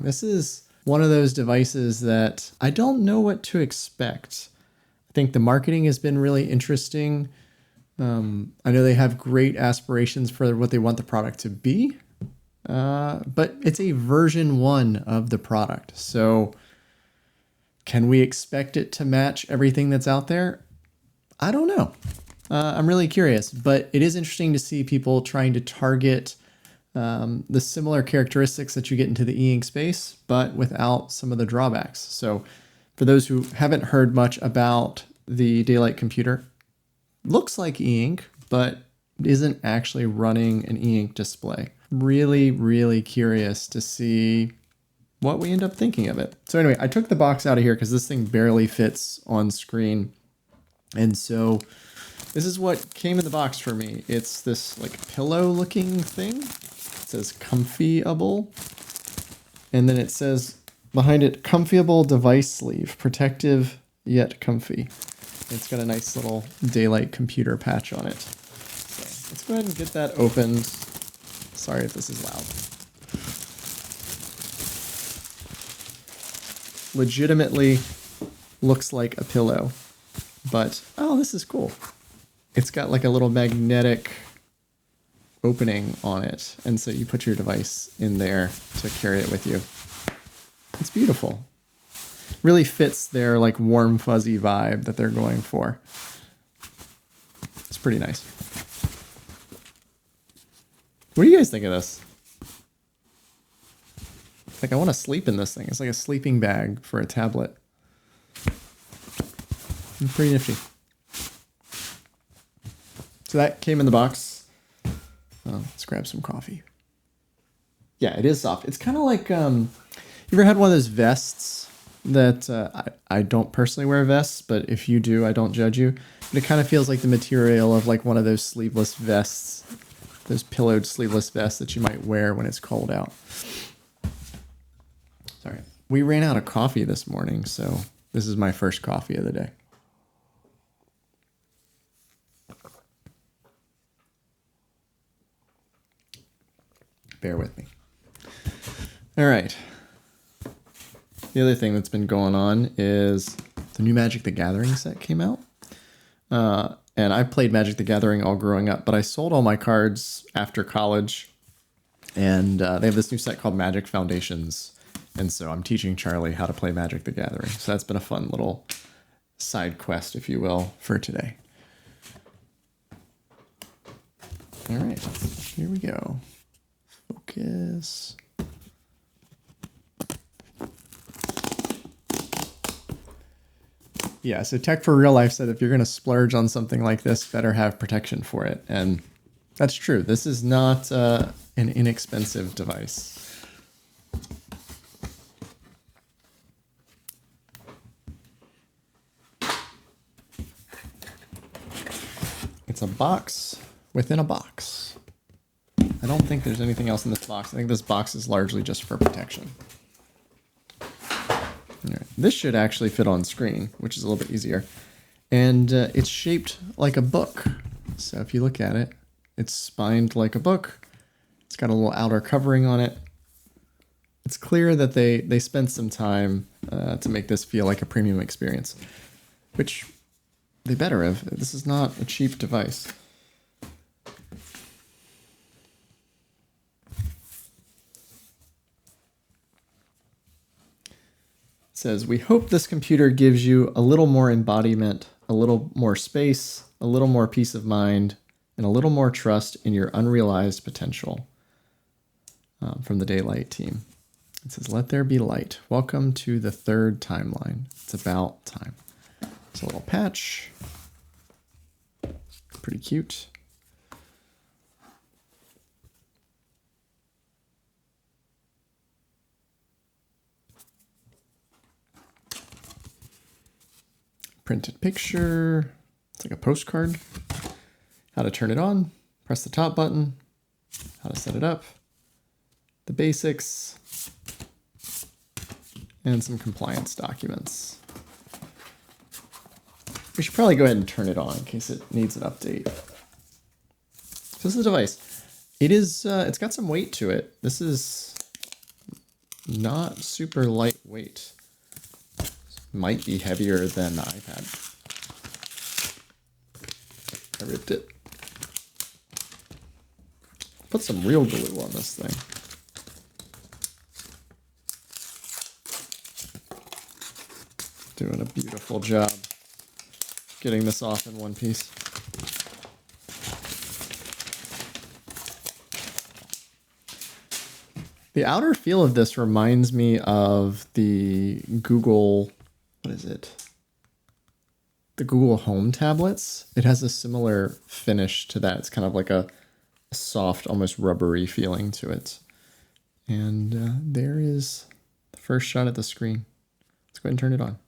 This is one of those devices that I don't know what to expect. I think the marketing has been really interesting. I know they have great aspirations for what they want the product to be, but it's a version 1 of the product. So can we expect it to match everything that's out there? I don't know. I'm really curious, but it is interesting to see people trying to target the similar characteristics that you get into the e-ink space, but without some of the drawbacks. So for those who haven't heard much about the Daylight computer, looks like e-ink, but isn't actually running an e-ink display. Really, really curious to see what we end up thinking of it. So anyway, I took the box out of here because this thing barely fits on screen. And so this is what came in the box for me. It's this like pillow looking thing. It says comfyable. And then it says behind it, comfyable device sleeve, protective yet comfy. It's got a nice little Daylight computer patch on it. So let's go ahead and get that opened. Sorry if this is loud. Legitimately looks like a pillow, but oh, this is cool. It's got like a little magnetic opening on it, and so you put your device in there to carry it with you. It's beautiful. Really fits their like warm fuzzy vibe that they're going for. It's pretty nice. What do you guys think of this? Like, I want to sleep in this thing. It's like a sleeping bag for a tablet. Pretty nifty. So that came in the box. Let's grab some coffee. Yeah, it is soft. It's kind of like, you ever had one of those vests that I don't personally wear vests, but if you do, I don't judge you. But it kind of feels like the material of like one of those sleeveless vests, those pillowed sleeveless vests that you might wear when it's cold out. Sorry. We ran out of coffee this morning, so this is my first coffee of the day. Bear with me. All right. The other thing that's been going on is the new Magic the Gathering set came out. And I played Magic the Gathering all growing up, but I sold all my cards after college. And they have this new set called Magic Foundations. And so I'm teaching Charlie how to play Magic the Gathering. So that's been a fun little side quest, if you will, for today. All right, here we go. Focus. Yeah, so Tech for Real Life said if you're going to splurge on something like this, better have protection for it. And that's true. This is not an inexpensive device. It's a box within a box. I don't think there's anything else in this box. I think this box is largely just for protection. All right. This should actually fit on screen, which is a little bit easier. And it's shaped like a book. So if you look at it, it's spined like a book. It's got a little outer covering on it. It's clear that they spent some time to make this feel like a premium experience, which they better have. This is not a cheap device. It says, we hope this computer gives you a little more embodiment, a little more space, a little more peace of mind, and a little more trust in your unrealized potential. From the Daylight team. It says, let there be light. Welcome to the third timeline. It's about time. It's a little patch. Pretty cute. Printed picture. It's like a postcard. How to turn it on. Press the top button. How to set it up. The basics. And some compliance documents. We should probably go ahead and turn it on in case it needs an update. So this is the device. It is, it's got some weight to it. This is not super lightweight. Might be heavier than the iPad. I ripped it. Put some real glue on this thing. Doing a beautiful job getting this off in one piece. The outer feel of this reminds me of the Google, what is it? The Google Home tablets. It has a similar finish to that. It's kind of like a soft, almost rubbery feeling to it. And there is the first shot at the screen. Let's go ahead and turn it on.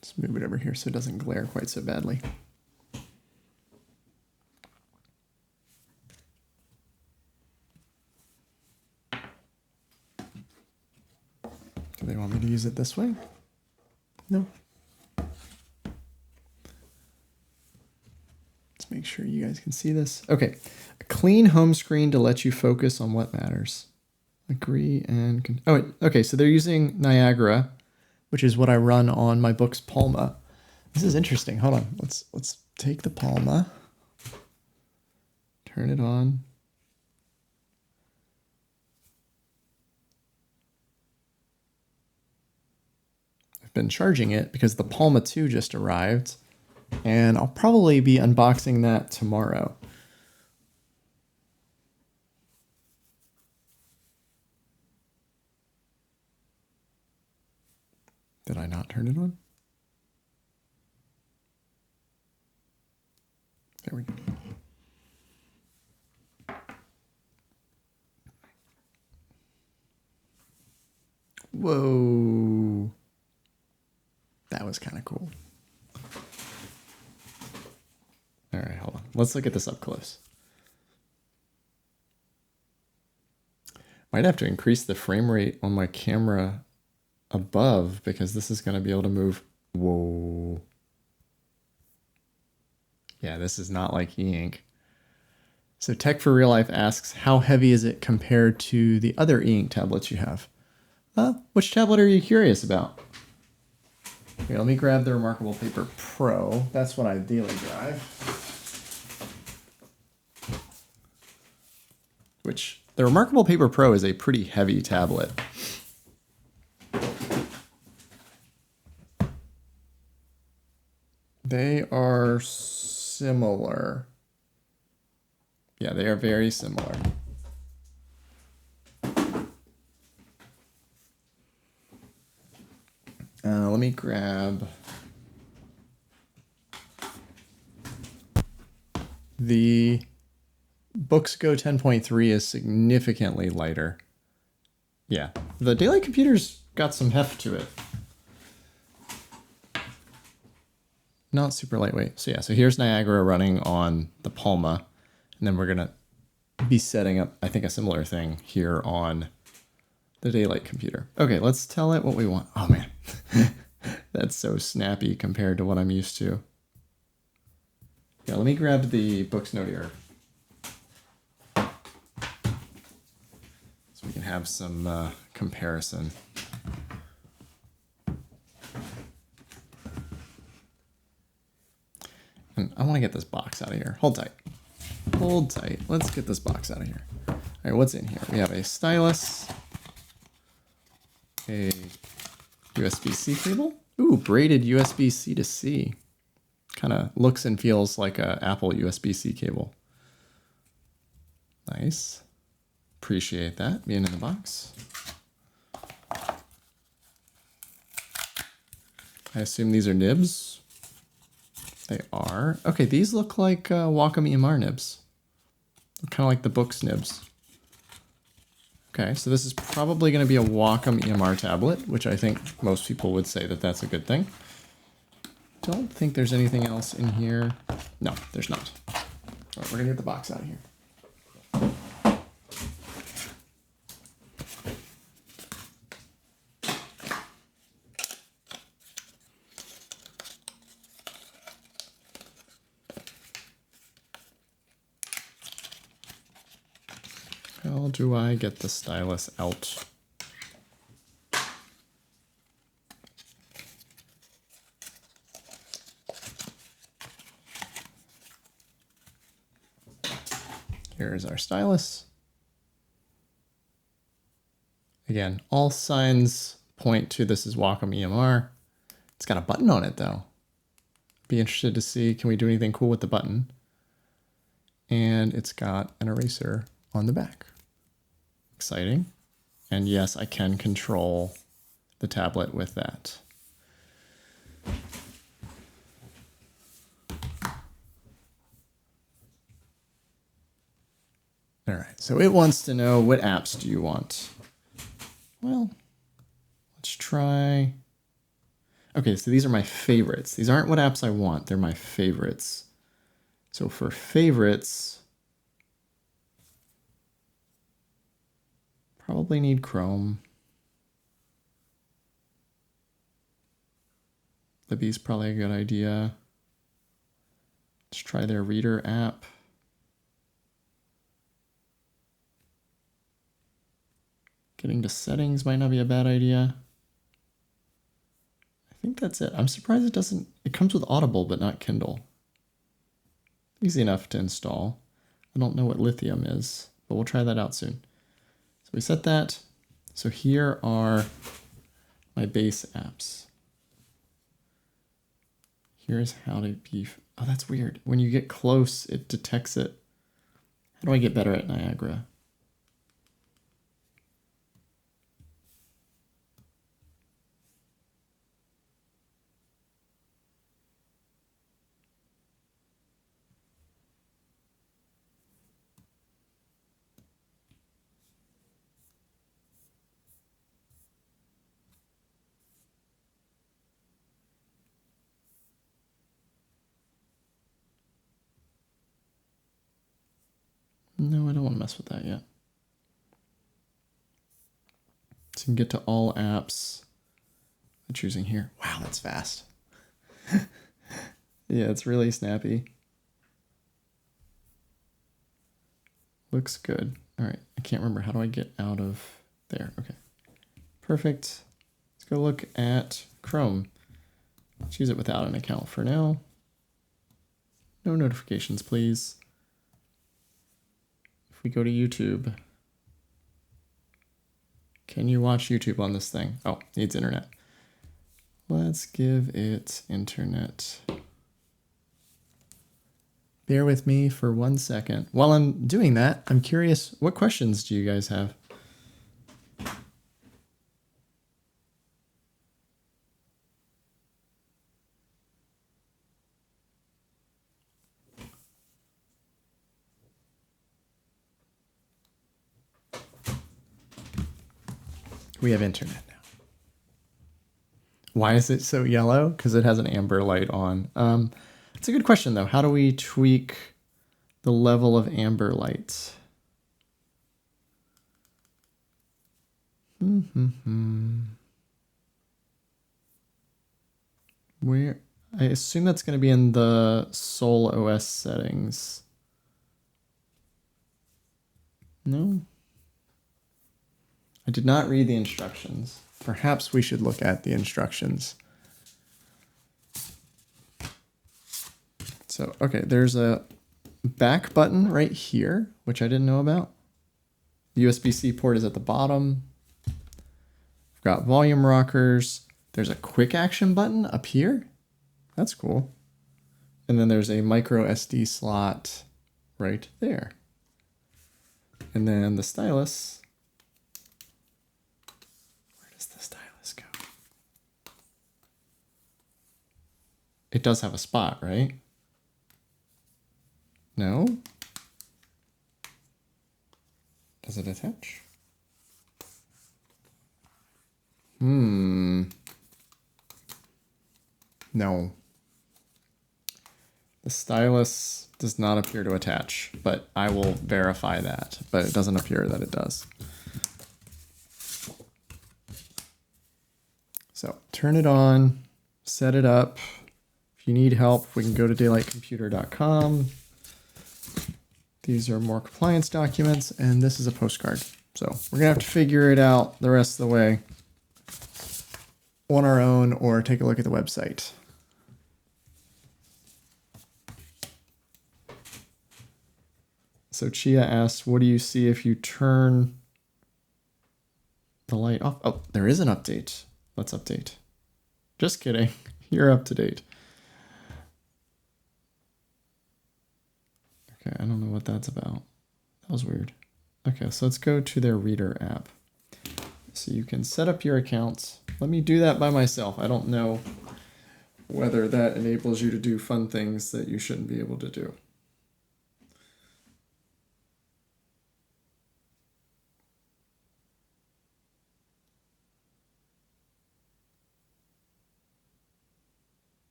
Let's move it over here so it doesn't glare quite so badly. Do they want me to use it this way? No. Let's make sure you guys can see this. Okay. A clean home screen to let you focus on what matters. Agree and... okay. So they're using Niagara, which is what I run on my book's Palma. This is interesting. Hold on. Let's take the Palma. Turn it on. I've been charging it because the Palma 2 just arrived, and I'll probably be unboxing that tomorrow. Did I not turn it on? There we go. Whoa. That was kind of cool. All right, hold on. Let's look at this up close. Might have to increase the frame rate on my camera above because this is going to be able to move. Whoa. Yeah, this is not like e-ink. So Tech for Real Life asks, how heavy is it compared to the other e-ink tablets you have? Which tablet are you curious about? Here, let me grab the Remarkable Paper Pro. That's what I ideally drive. Which, the Remarkable Paper Pro is a pretty heavy tablet. They are similar. Yeah, they are very similar. Let me grab the Books Go 10.3 is significantly lighter. Yeah, the Daily Computer's got some heft to it. Not super lightweight. So yeah, so here's Niagara running on the Palma, and then we're gonna be setting up, I think, a similar thing here on the Daylight Computer. Okay, let's tell it what we want. Oh man, that's so snappy compared to what I'm used to. Yeah, let me grab the Books Note here so we can have some comparison. And I want to get this box out of here. Hold tight. Hold tight. Let's get this box out of here. All right, what's in here? We have a stylus, a USB-C cable. Ooh, braided USB-C to C. Kind of looks and feels like a Apple USB-C cable. Nice. Appreciate that being in the box. I assume these are nibs. They are. Okay, these look like Wacom EMR nibs. Kind of like the Books nibs. Okay, so this is probably going to be a Wacom EMR tablet, which I think most people would say that that's a good thing. Don't think there's anything else in here. No, there's not. All right, we're going to get the box out of here. How do I get the stylus out? Here's our stylus. Again, all signs point to this is Wacom EMR. It's got a button on it though. Be interested to see, can we do anything cool with the button? And it's got an eraser on the back. Exciting. And yes, I can control the tablet with that. All right, so it wants to know, what apps do you want? Well, let's try. Okay, so these are my favorites. These aren't what apps I want, they're my favorites. So for favorites, probably need Chrome. Libby's probably a good idea. Let's try their Reader app. Getting to settings might not be a bad idea. I think that's it. I'm surprised it doesn't, it comes with Audible, but not Kindle. Easy enough to install. I don't know what lithium is, but we'll try that out soon. So we set that. So here are my base apps. Here's how to be, oh, that's weird. When you get close, it detects it. How do I get better at Niagara? No, I don't want to mess with that yet. So you can get to all apps by choosing here. Wow, that's fast. Yeah, it's really snappy. Looks good. All right, I can't remember. How do I get out of there? Okay, perfect. Let's go look at Chrome. Let's use it without an account for now. No notifications, please. If we go to YouTube, can you watch YouTube on this thing? Oh, needs internet. Let's give it internet. Bear with me for 1 second. While I'm doing that, I'm curious, what questions do you guys have? We have internet now. Why is it so yellow? Because it has an amber light on. It's a good question, though. How do we tweak the level of amber light? Where? I assume that's going to be in the Sol OS settings. No? I did not read the instructions. Perhaps we should look at the instructions. So, okay, there's a back button right here, which I didn't know about. The USB-C port is at the bottom. We've got volume rockers. There's a quick action button up here. That's cool. And then there's a micro SD slot right there. And then the stylus. It does have a spot, right? No? Does it attach? No. The stylus does not appear to attach, but I will verify that, but it doesn't appear that it does. So turn it on, set it up. If you need help, we can go to daylightcomputer.com. These are more compliance documents, and this is a postcard. So we're gonna have to figure it out the rest of the way on our own or take a look at the website. So Chia asks, what do you see if you turn the light off? Oh, there is an update. Let's update. Just kidding. You're up to date. Okay, I don't know what that's about. That was weird. Okay, so let's go to their Reader app. So you can set up your accounts. Let me do that by myself. I don't know whether that enables you to do fun things that you shouldn't be able to do.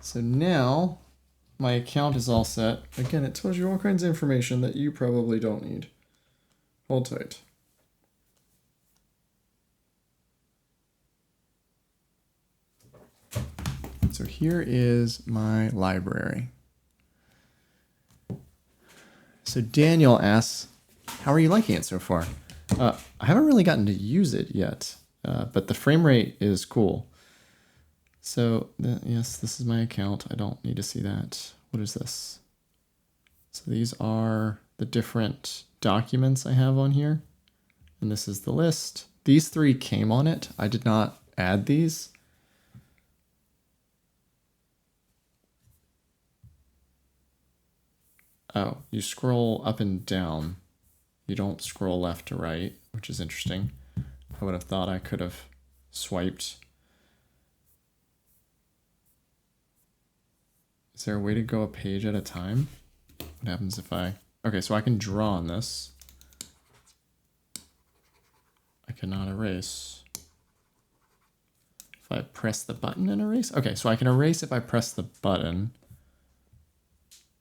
So now my account is all set. Again, it tells you all kinds of information that you probably don't need. Hold tight. So here is my library. So Daniel asks, how are you liking it so far? I haven't really gotten to use it yet, but the frame rate is cool. So yes, this is my account. I don't need to see that. What is this? So these are the different documents I have on here. And this is the list. These three came on it. I did not add these. Oh, you scroll up and down. You don't scroll left to right, which is interesting. I would have thought I could have swiped. Is there a way to go a page at a time? What happens if I... Okay, so I can draw on this. I cannot erase. If I press the button and erase? Okay, so I can erase if I press the button.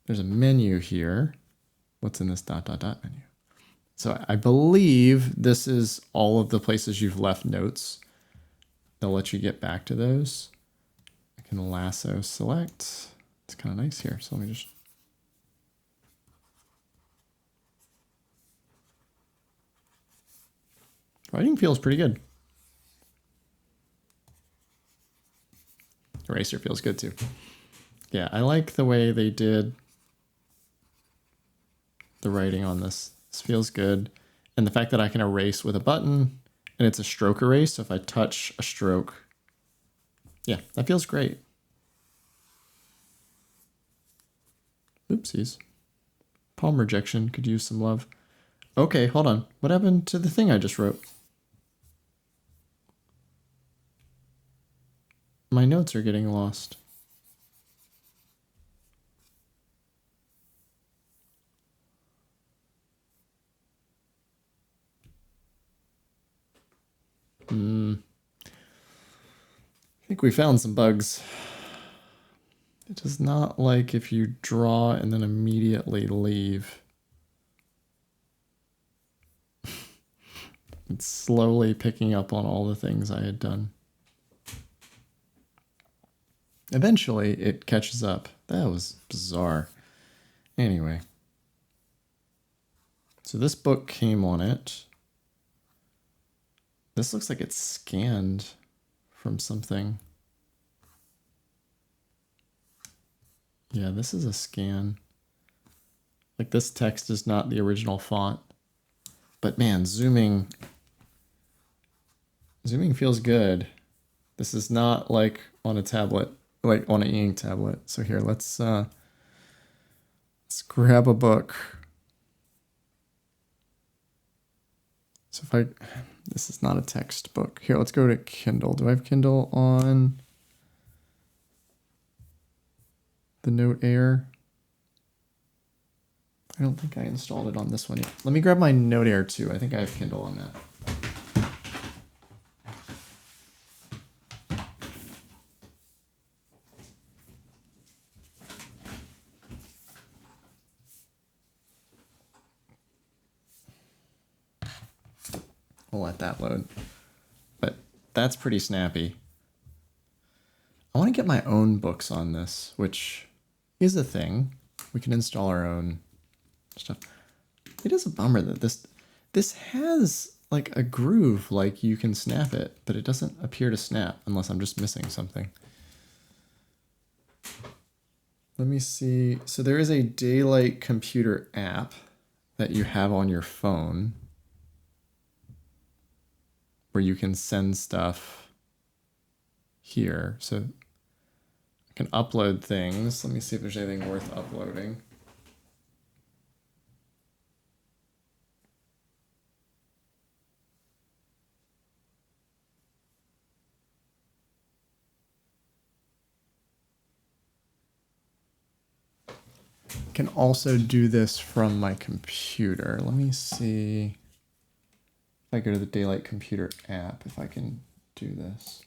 There's a menu here. What's in this ... menu? So I believe this is all of the places you've left notes. They'll let you get back to those. I can lasso select. It's kind of nice here. So let me just... Writing feels pretty good. Eraser feels good too. Yeah, I like the way they did the writing on this. This feels good. And the fact that I can erase with a button and it's a stroke erase. So if I touch a stroke, yeah, that feels great. Oopsies. Palm rejection could use some love. Okay, hold on. What happened to the thing I just wrote? My notes are getting lost. I think we found some bugs. It does not like if you draw and then immediately leave. It's slowly picking up on all the things I had done. Eventually, it catches up. That was bizarre. Anyway. So this book came on it. This looks like it's scanned from something. Yeah, this is a scan. Like this text is not the original font. But man, zooming feels good. This is not like on a tablet, like on an e-ink tablet. So here, let's grab a book. So this is not a textbook. Here, let's go to Kindle. Do I have Kindle on the Note Air? I don't think I installed it on this one yet. Let me grab my Note Air too. I think I have Kindle on that. We'll let that load. But that's pretty snappy. I want to get my own books on this, which is a thing. We can install our own stuff. It is a bummer that this has like a groove, like you can snap it, but it doesn't appear to snap unless I'm just missing something. Let me see. So there is a Daylight Computer app that you have on your phone where you can send stuff here. So I can upload things. Let me see if there's anything worth uploading. Can also do this from my computer. Let me see if I go to the Daylight Computer app, if I can do this.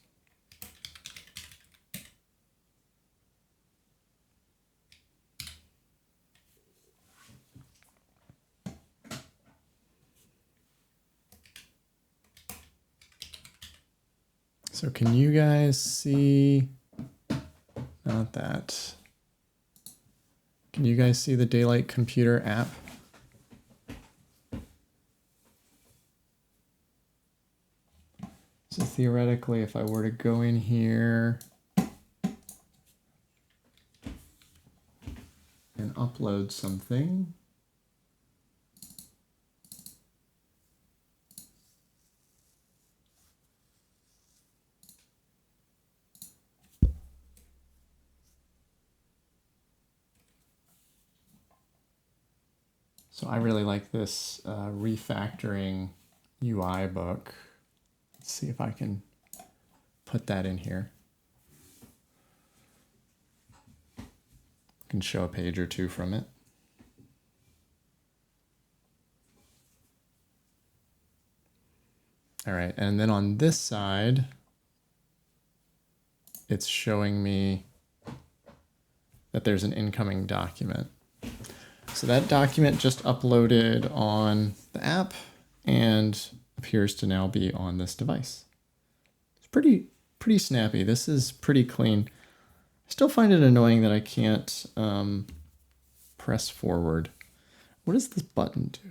So can you guys see, not that. Can you guys see the Daylight Computer app? So theoretically, if I were to go in here and upload something, so I really like this refactoring UI book. Let's see if I can put that in here. I can show a page or two from it. All right, and then on this side, it's showing me that there's an incoming document. So that document just uploaded on the app and appears to now be on this device. It's pretty snappy. This is pretty clean. I still find it annoying that I can't press forward. What does this button do?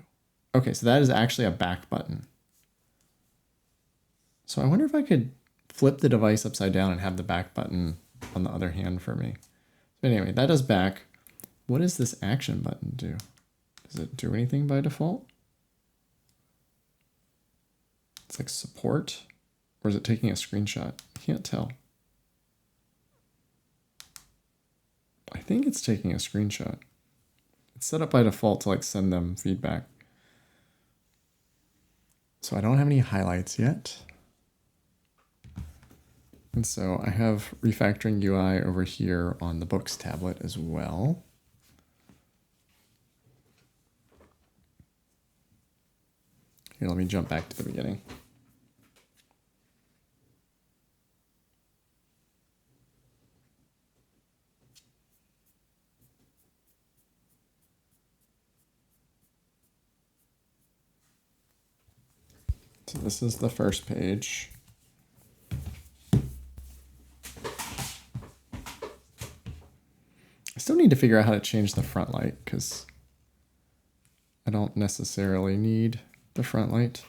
Okay, so that is actually a back button. So I wonder if I could flip the device upside down and have the back button on the other hand for me. But anyway, that does back. What does this action button do? Does it do anything by default? It's like support, or is it taking a screenshot? I can't tell. I think it's taking a screenshot. It's set up by default to like send them feedback. So I don't have any highlights yet. And so I have refactoring UI over here on the Books tablet as well. Here, let me jump back to the beginning. So this is the first page. I still need to figure out how to change the front light because I don't necessarily need the front light.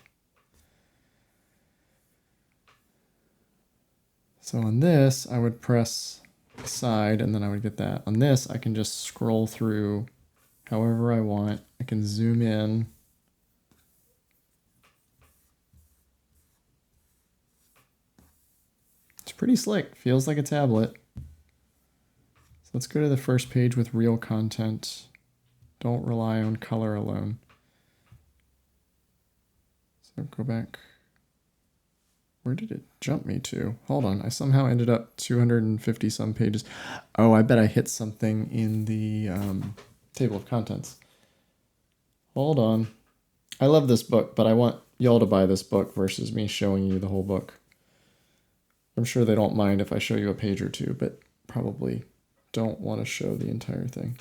So on this, I would press side and then I would get that. On this, I can just scroll through however I want. I can zoom in. It's pretty slick. Feels like a tablet. So let's go to the first page with real content. Don't rely on color alone. So go back. Where did it jump me to? Hold on. I somehow ended up 250 some pages. Oh, I bet I hit something in the table of contents. Hold on. I love this book, but I want y'all to buy this book versus me showing you the whole book. I'm sure they don't mind if I show you a page or two, but probably don't want to show the entire thing.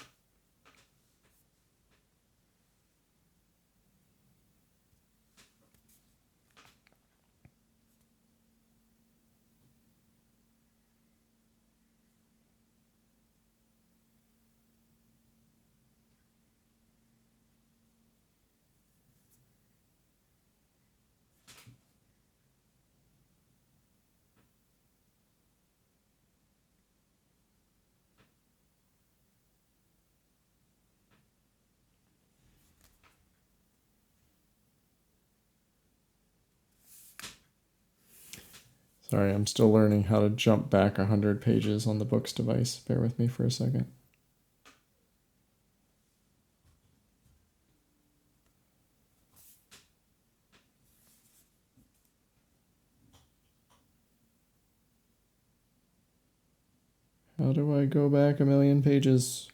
Sorry, I'm still learning how to jump back 100 pages on the books device. Bear with me for a second. How do I go back a million pages?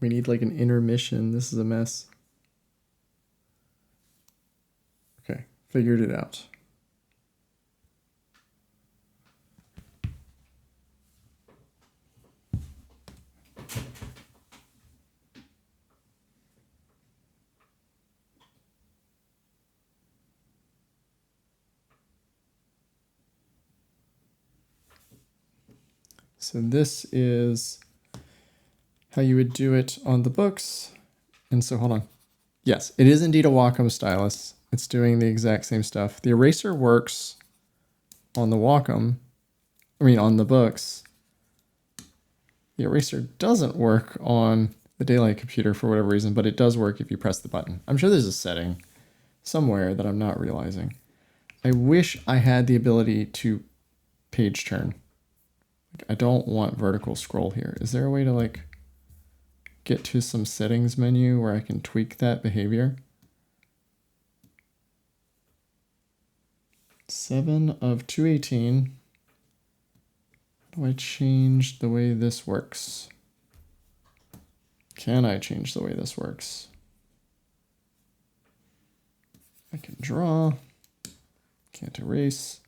We need like an intermission. This is a mess. Okay, figured it out. So this is how you would do it on the books. And so hold on. Yes, it is indeed a Wacom stylus. It's doing the exact same stuff. The eraser works on the Wacom, on the books. The eraser doesn't work on the Daylight computer for whatever reason, but it does work if you press the button. I'm sure there's a setting somewhere that I'm not realizing. I wish I had the ability to page turn. I don't want vertical scroll here. Is there a way to like get to some settings menu where I can tweak that behavior? 7 of 218. How do I change the way this works? Can I change the way this works? I can draw, can't erase,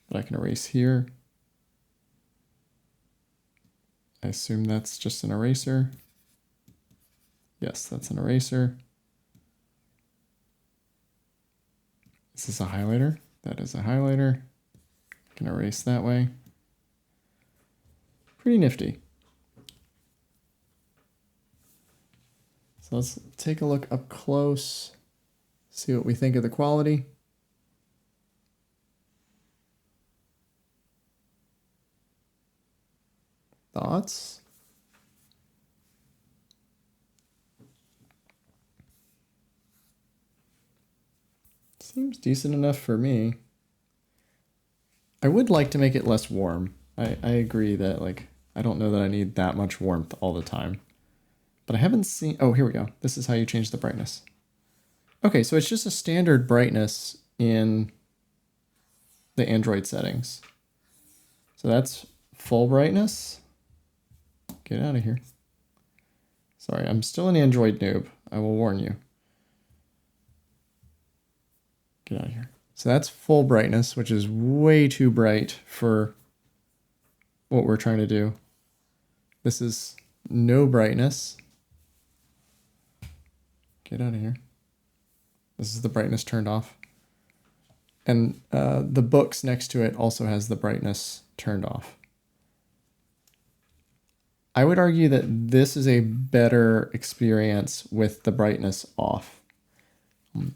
but I can erase here. I assume that's just an eraser. Yes, that's an eraser. Is this a highlighter? That is a highlighter. I can erase that way. Pretty nifty. So let's take a look up close, see what we think of the quality. Thoughts? Seems decent enough for me. I would like to make it less warm. I agree that like I don't know that I need that much warmth all the time. But I haven't seen, oh, here we go. This is how you change the brightness. Okay, so it's just a standard brightness in the Android settings. So that's full brightness. Get out of here. Sorry, I'm still an Android noob. I will warn you. Get out of here. So that's full brightness, which is way too bright for what we're trying to do. This is no brightness. Get out of here. This is the brightness turned off. And the books next to it also has the brightness turned off. I would argue that this is a better experience with the brightness off.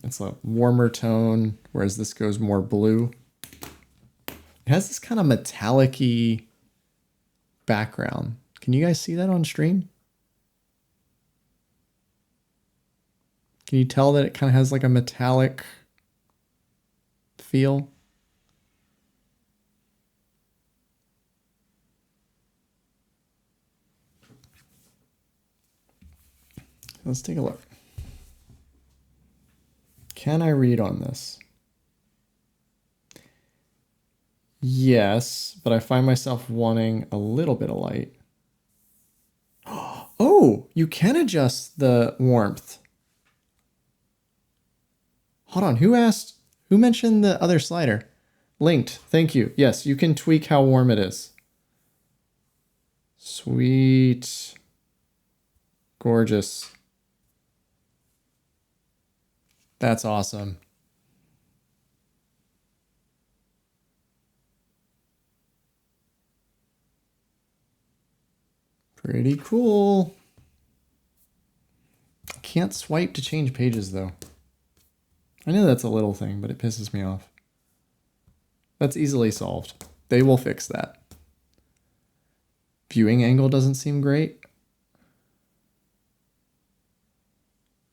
It's a warmer tone, whereas this goes more blue. It has this kind of metallic-y background. Can you guys see that on stream? Can you tell that it kind of has like a metallic feel? Let's take a look. Can I read on this? Yes, but I find myself wanting a little bit of light. Oh, you can adjust the warmth. Hold on, who mentioned the other slider? Linked, thank you. Yes, you can tweak how warm it is. Sweet. Gorgeous. That's awesome. Pretty cool. can't swipe to change pages though. I know that's a little thing, but it pisses me off. That's easily solved. They will fix that. Viewing angle doesn't seem great.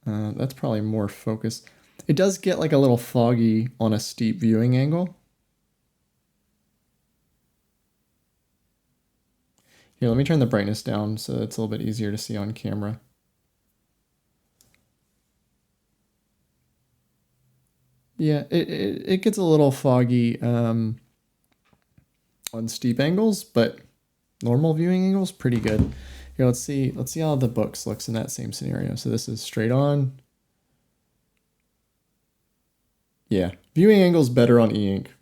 That's probably more focused. It does get like a little foggy on a steep viewing angle. Here, let me turn the brightness down so it's a little bit easier to see on camera. Yeah, it gets a little foggy on steep angles, but normal viewing angles pretty good. Here, let's see how the books looks in that same scenario. So this is straight on. Yeah, viewing angle's better on e-ink.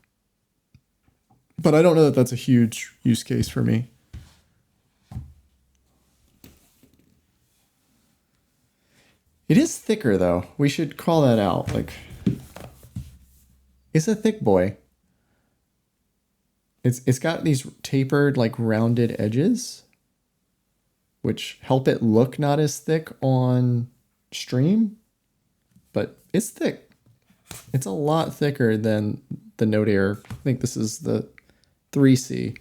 But I don't know that that's a huge use case for me. It is thicker though. We should call that out. Like, it's a thick boy. It's got these tapered, like rounded edges, which help it look not as thick on stream, but it's thick. It's a lot thicker than the Note Air. I think this is the 3C.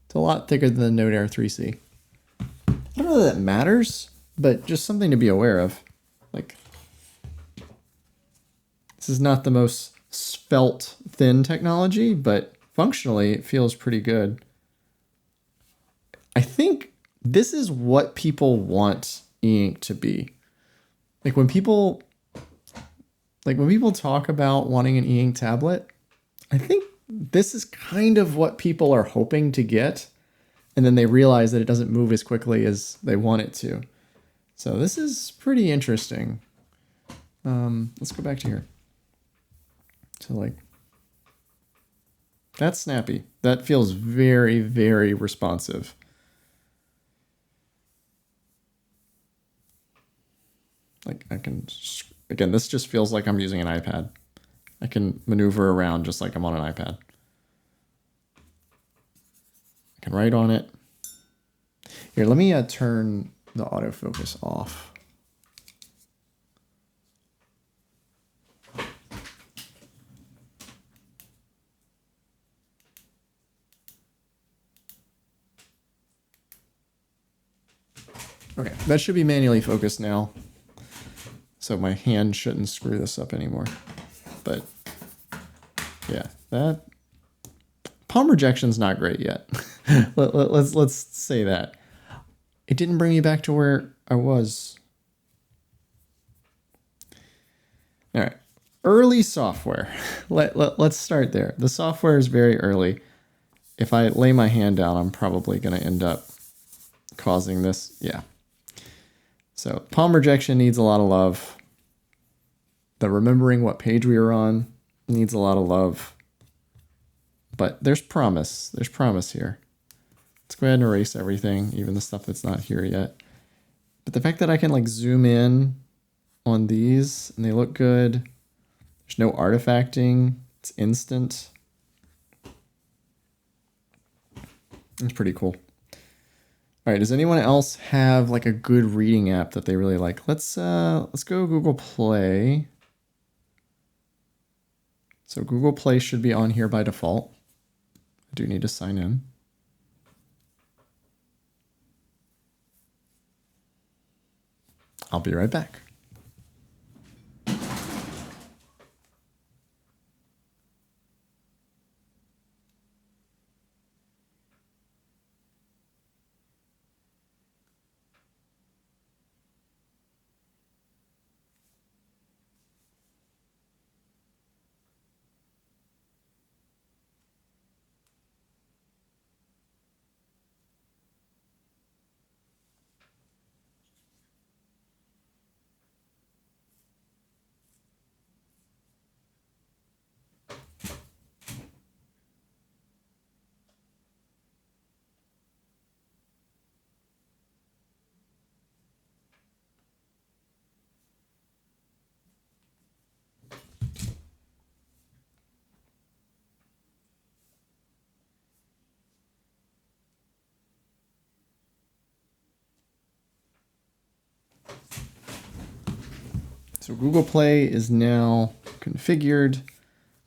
It's a lot thicker than the Note Air 3C. I don't know that matters, but just something to be aware of. Like, this is not the most svelte thin technology, but functionally it feels pretty good. I think this is what people want e-ink to be. Like when people talk about wanting an e-ink tablet, I think this is kind of what people are hoping to get, and then they realize that it doesn't move as quickly as they want it to. So this is pretty interesting. Let's go back to here. So like, that's snappy. That feels very, very responsive. Like I can, again, this just feels like I'm using an iPad. I can maneuver around just like I'm on an iPad. I can write on it. Here, let me turn the autofocus off. Okay, that should be manually focused now. So my hand shouldn't screw this up anymore. But yeah, that palm rejection's not great yet. let's say that. It didn't bring me back to where I was. All right, early software. Let's start there. The software is very early. If I lay my hand down, I'm probably going to end up causing this. Yeah. So palm rejection needs a lot of love. The remembering what page we were on needs a lot of love. But there's promise. There's promise here. Let's go ahead and erase everything, even the stuff that's not here yet. But the fact that I can like zoom in on these and they look good. There's no artifacting. It's instant. It's pretty cool. All right, does anyone else have like a good reading app that they really like? Let's go Google Play. So Google Play should be on here by default. I do need to sign in. I'll be right back. So Google Play is now configured.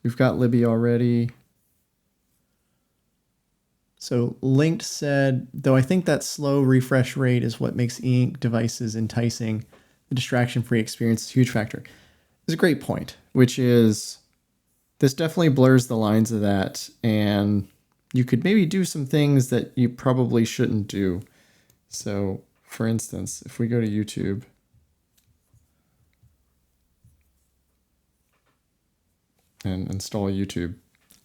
We've got Libby already. So Linked said, though I think that slow refresh rate is what makes e-ink devices enticing, the distraction-free experience is a huge factor. It's a great point, which is this definitely blurs the lines of that, and you could maybe do some things that you probably shouldn't do. So, for instance, if we go to YouTube, and install YouTube,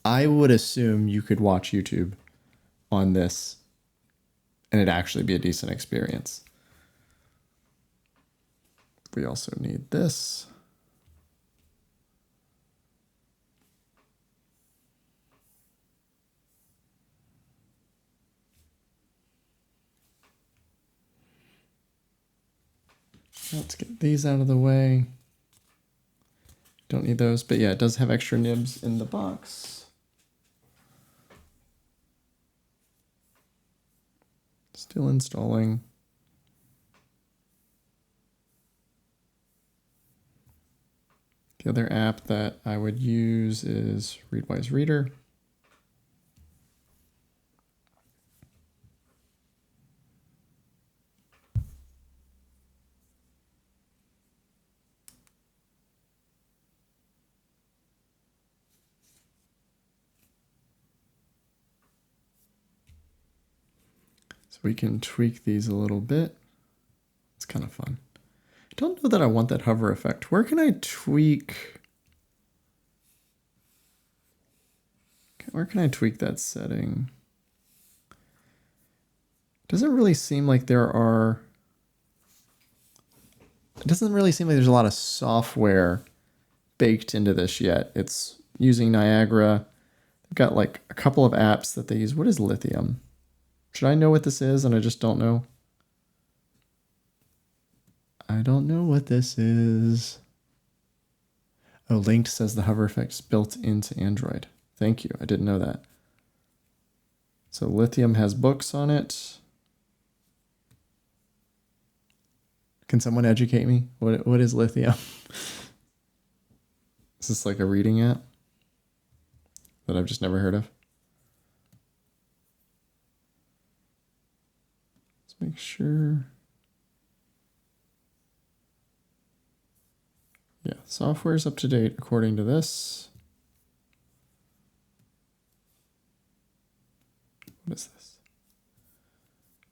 I would assume you could watch YouTube on this and it'd actually be a decent experience. We also need this. Let's get these out of the way. Don't need those, but yeah, it does have extra nibs in the box. Still installing. The other app that I would use is Readwise Reader. So we can tweak these a little bit. It's kind of fun. I don't know that I want that hover effect. Where can I tweak? Where can I tweak that setting? Doesn't really seem like there are. It doesn't really seem like there's a lot of software baked into this yet. It's using Niagara. They've got like a couple of apps that they use. What is Lithium? Should I know what this is and I just don't know? I don't know what this is. Oh, Linked says the hover effect is built into Android. Thank you. I didn't know that. So Lithium has books on it. Can someone educate me? What is Lithium? Is this like a reading app that I've just never heard of? Let's make sure. Yeah, software is up to date according to this. What is this?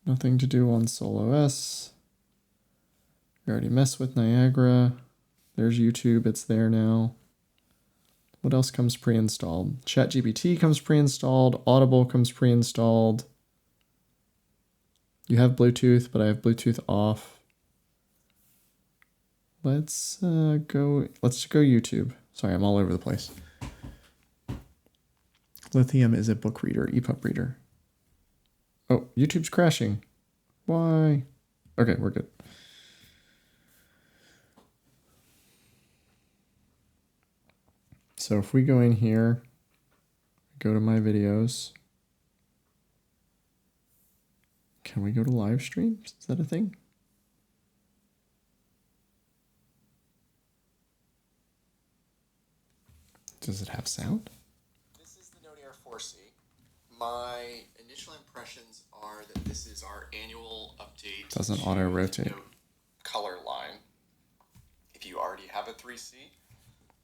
Nothing to do on SolOS. We already messed with Niagara. There's YouTube, it's there now. What else comes pre-installed? ChatGPT comes pre-installed. Audible comes pre-installed. You have Bluetooth, but I have Bluetooth off. Let's go YouTube. Sorry, I'm all over the place. Lithium is a book reader, EPUB reader. Oh, YouTube's crashing. Why? Okay, we're good. So if we go in here, go to my videos. Can we go to live streams? Is that a thing? Does it have sound? This is the Note Air 4C. My initial impressions are that this is our annual update. Doesn't auto rotate. Note color line. If you already have a 3C,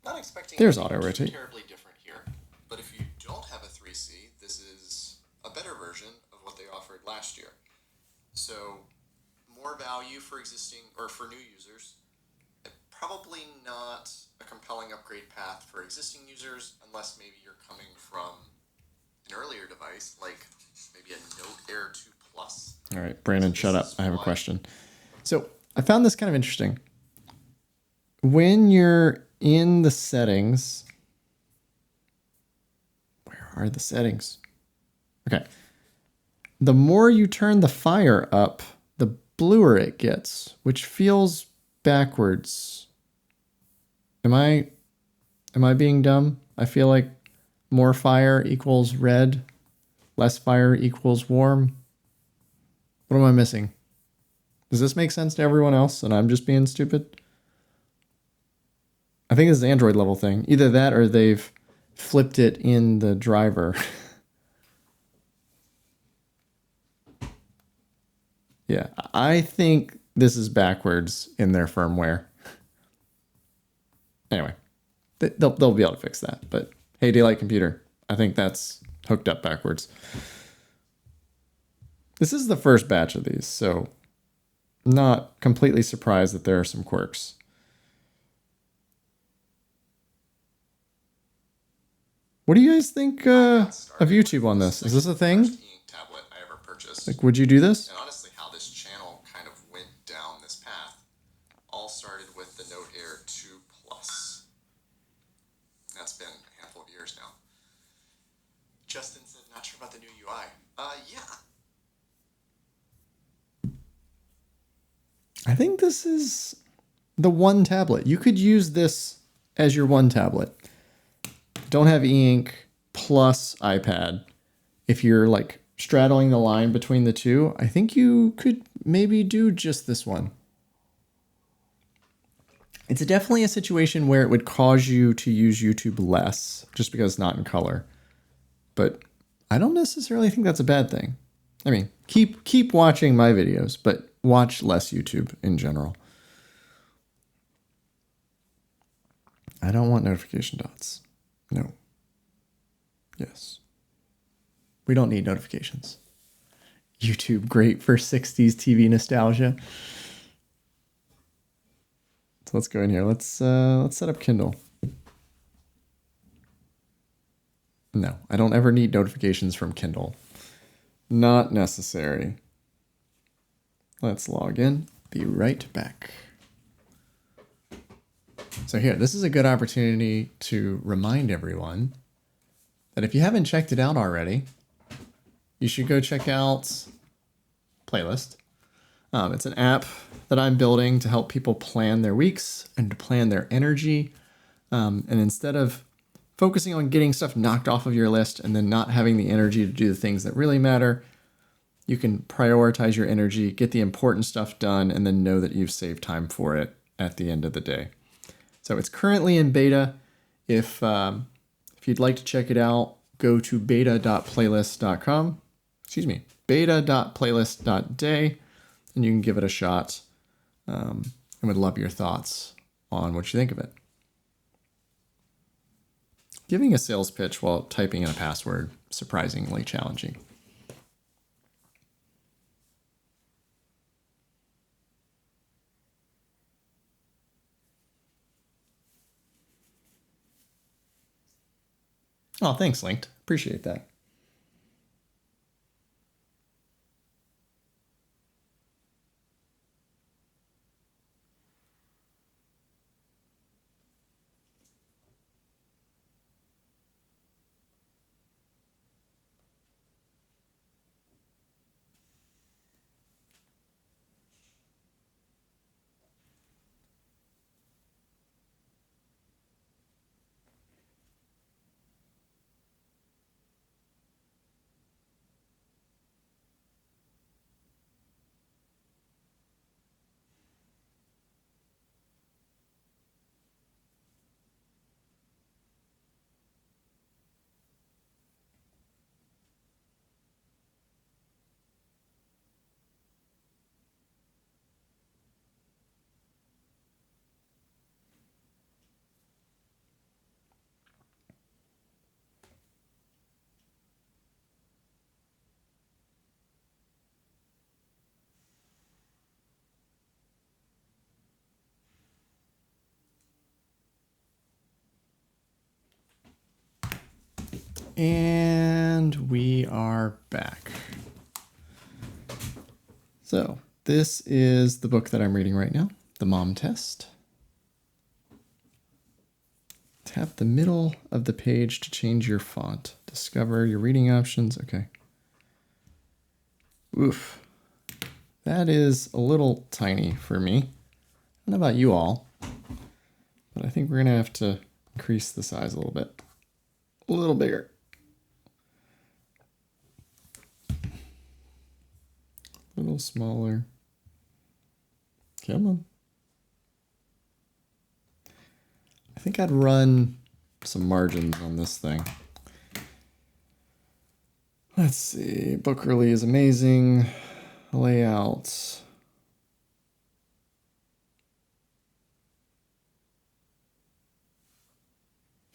not expecting There's anything auto rotate. terribly different here. But if you don't have a 3C, this is a better version of what they offered last year. So more value for existing or for new users. Probably not a compelling upgrade path for existing users unless maybe you're coming from an earlier device like maybe a Note Air 2 Plus. All right, Brandon, shut up. I have a question. So I found this kind of interesting. When you're in the settings, where are the settings? Okay. The more you turn the fire up, the bluer it gets, which feels backwards. Am I being dumb? I feel like more fire equals red, less fire equals warm. What am I missing? Does this make sense to everyone else and I'm just being stupid? I think it's an Android level thing. Either that or they've flipped it in the driver. Yeah, I think this is backwards in their firmware. Anyway, they'll be able to fix that. But hey, Daylight Computer, I think that's hooked up backwards. This is the first batch of these, so not completely surprised that there are some quirks. What do you guys think of YouTube on this? Is this a thing? Tablet I ever purchased. Like, would you do this? And honestly, how this channel kind of went down this path all started with the Note Air 2 Plus. That's been a handful of years now. Justin said, not sure about the new UI. Yeah. I think this is the one tablet. You could use this as your one tablet. Don't have e-ink plus iPad. If you're like straddling the line between the two, I think you could maybe do just this one. It's definitely a situation where it would cause you to use YouTube less just because it's not in color. But I don't necessarily think that's a bad thing. I mean, keep watching my videos, but watch less YouTube in general. I don't want notification dots. No. Yes. We don't need notifications. YouTube, great for 60s TV nostalgia. So let's go in here. Let's set up Kindle. No, I don't ever need notifications from Kindle. Not necessary. Let's log in. Be right back. So here, this is a good opportunity to remind everyone that if you haven't checked it out already, you should go check out Playlist. It's an app that I'm building to help people plan their weeks and to plan their energy. And instead of focusing on getting stuff knocked off of your list and then not having the energy to do the things that really matter, you can prioritize your energy, get the important stuff done, and then know that you've saved time for it at the end of the day. So it's currently in beta. If you'd like to check it out, go to beta.playlist.com. Excuse me, beta.playlist.day, and you can give it a shot. And would love your thoughts on what you think of it. Giving a sales pitch while typing in a password, surprisingly challenging. Oh, thanks, Linked. Appreciate that. And we are back. So this is the book that I'm reading right now, The Mom Test. Tap the middle of the page to change your font. Discover your reading options. Okay. Oof. That is a little tiny for me. I don't know about you all, but I think we're going to have to increase the size a little bit. A little bigger. A little smaller. Come on. I think I'd run some margins on this thing. Let's see. Book early is amazing. Layout.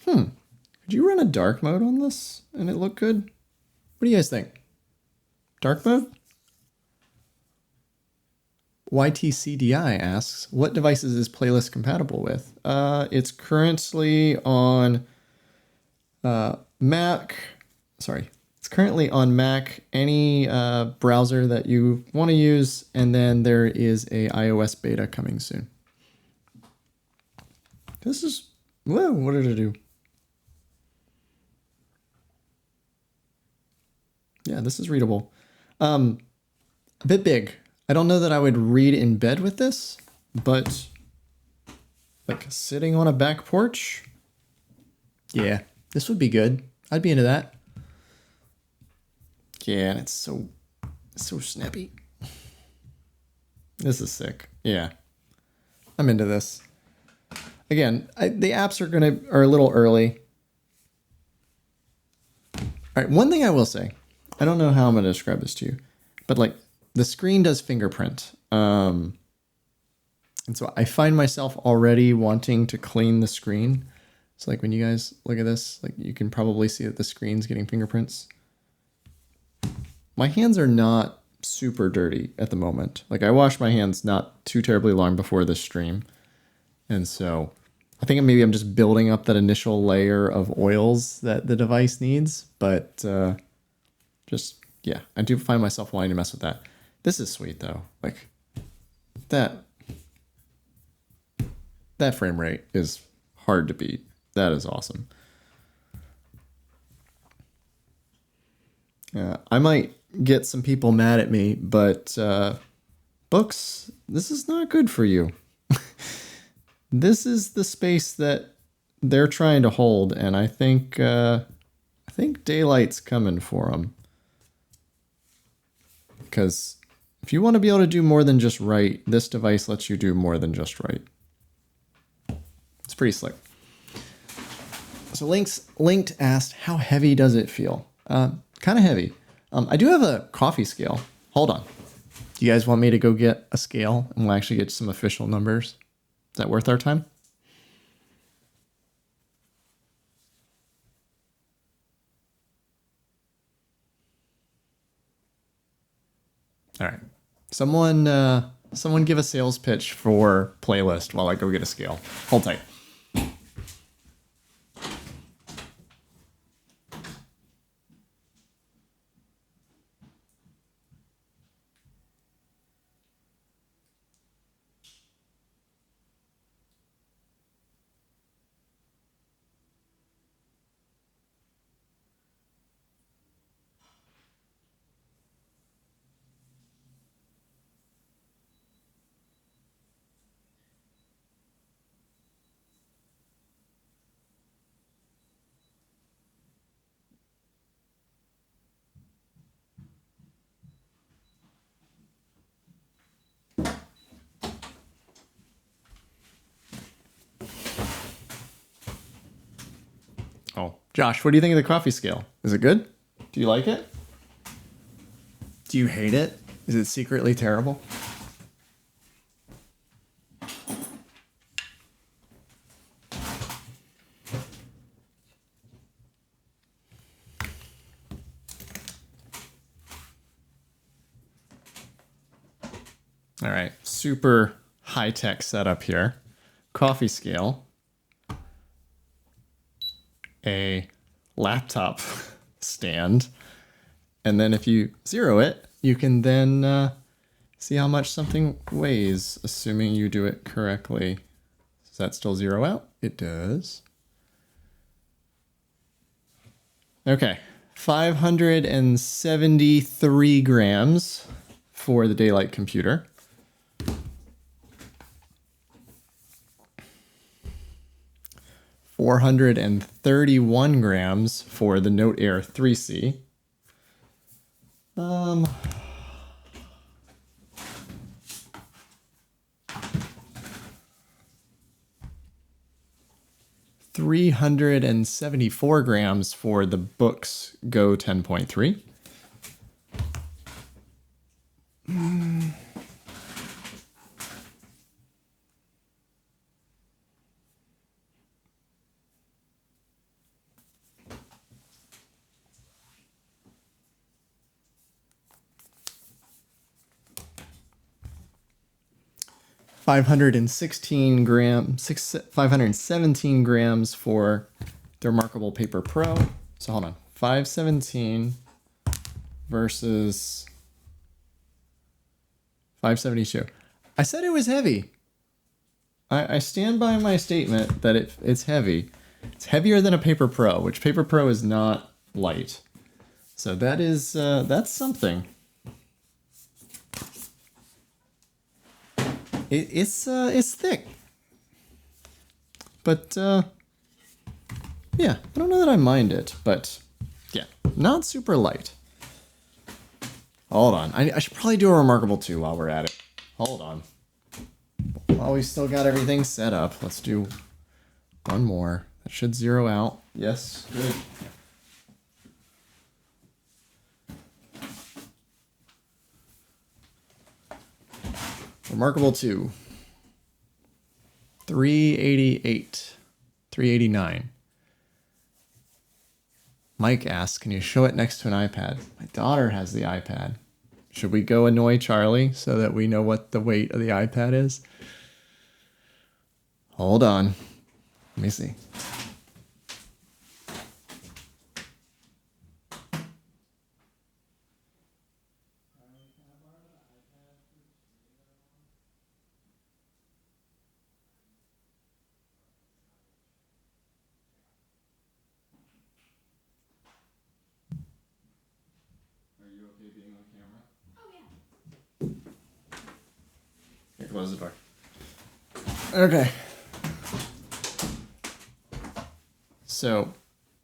Could you run a dark mode on this and it look good? What do you guys think? Dark mode? YTCDI asks, what devices is Playlist compatible with? It's currently on Mac. Sorry. It's currently on Mac, any browser that you want to use, and then there is a iOS beta coming soon. This is, whoa, what did it do? Yeah, this is readable. A bit big. I don't know that I would read in bed with this, but like sitting on a back porch, yeah, this would be good. I'd be into that. Yeah, and it's so snappy. This is sick. Yeah, I'm into this. Again, the apps are a little early. All right, one thing I will say, I don't know how I'm going to describe this to you, but like the screen does fingerprint. And so I find myself already wanting to clean the screen. So like when you guys look at this, like you can probably see that the screen's getting fingerprints. My hands are not super dirty at the moment. Like I washed my hands not too terribly long before this stream. And so I think maybe I'm just building up that initial layer of oils that the device needs. But just, yeah, I do find myself wanting to mess with that. This is sweet though. Like that frame rate is hard to beat. That is awesome. I might get some people mad at me, but books, this is not good for you. This is the space that they're trying to hold, and I think daylight's coming for them. Because if you want to be able to do more than just write, this device lets you do more than just write. It's pretty slick. So Linked asked, how heavy does it feel? Kind of heavy. I do have a coffee scale. Hold on. Do you guys want me to go get a scale and we'll actually get some official numbers? Is that worth our time? All right. Someone give a sales pitch for Playlist while I go get a scale. Hold tight. Oh, Josh, what do you think of the coffee scale? Is it good? Do you like it? Do you hate it? Is it secretly terrible? All right, super high-tech setup here. Coffee scale. A laptop stand. And then if you zero it, you can then see how much something weighs, assuming you do it correctly. Does that still zero out? It does. Okay, 573 grams for the Daylight computer. $431 grams for the Note Air 3C. 374 grams for the Books Go 10.3. 517 grams for the Remarkable Paper Pro. So hold on, 517 versus 572. I said it was heavy. I stand by my statement that it's heavy. It's heavier than a Paper Pro, which Paper Pro is not light. So that is that's something. It's thick, but yeah, I don't know that I mind it, but yeah, not super light. Hold on, I should probably do a Remarkable 2 while we're at it. Hold on. While we still got everything set up, let's do one more. That should zero out. Yes, good. Remarkable 2. 388. 389. Mike asks, can you show it next to an iPad? My daughter has the iPad. Should we go annoy Charlie so that we know what the weight of the iPad is? Hold on. Let me see. Here, close the door. Okay. So,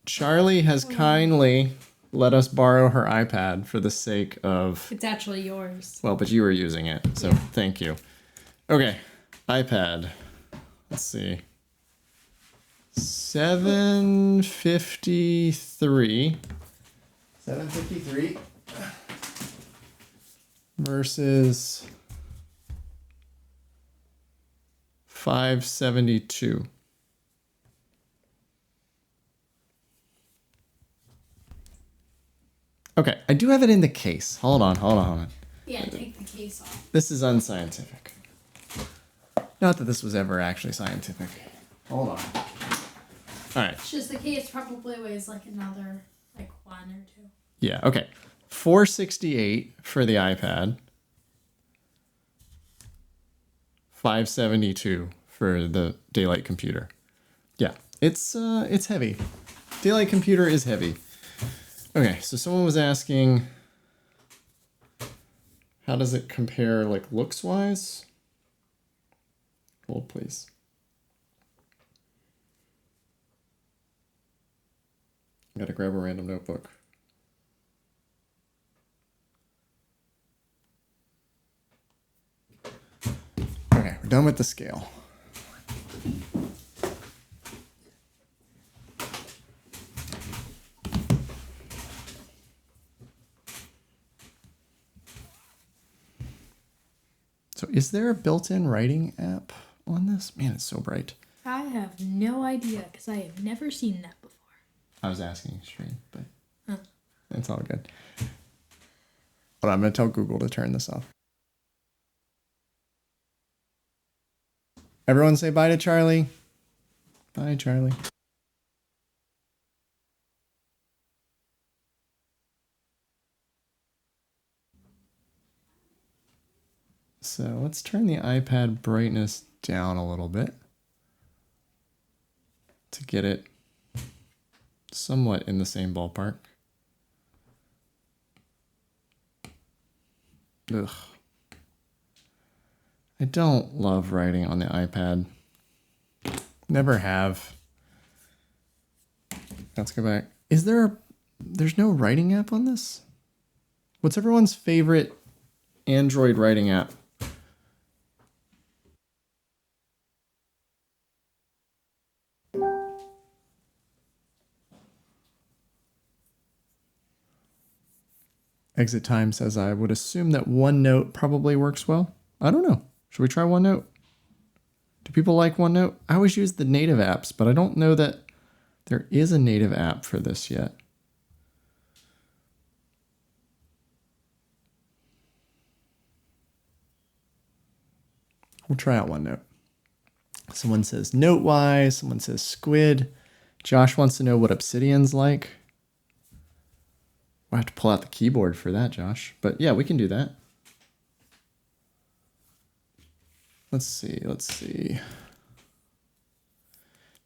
Charlie has kindly let us borrow her iPad for the sake of... It's actually yours. Well, but you were using it, so yeah. Thank you. Okay, iPad. Let's see. 753. 753 versus 572. Okay, I do have it in the case. Hold on. Yeah, take the case off. This is unscientific. Not that this was ever actually scientific. Hold on. All right. It's just the case probably weighs like another, like 1 or 2. Yeah, okay. 468 for the iPad. 572 for the Daylight computer. Yeah, it's heavy. Daylight computer is heavy. Okay, so someone was asking, how does it compare, like, looks-wise? Hold, please. Gotta grab a random notebook. Okay, we're done with the scale. So is there a built-in writing app on this? Man, it's so bright. I have no idea because I have never seen that before. I was asking stream, but it's all good. But I'm going to tell Google to turn this off. Everyone say bye to Charlie. Bye, Charlie. So let's turn the iPad brightness down a little bit to get it somewhat in the same ballpark. Ugh. I don't love writing on the iPad. Never have. Let's go back. There's no writing app on this? What's everyone's favorite Android writing app? Exit Time says, I would assume that OneNote probably works well. I don't know. Should we try OneNote? Do people like OneNote? I always use the native apps, but I don't know that there is a native app for this yet. We'll try out OneNote. Someone says NoteWise. Someone says Squid. Josh wants to know what Obsidian's like. We'll have to pull out the keyboard for that, Josh. But yeah, we can do that. Let's see.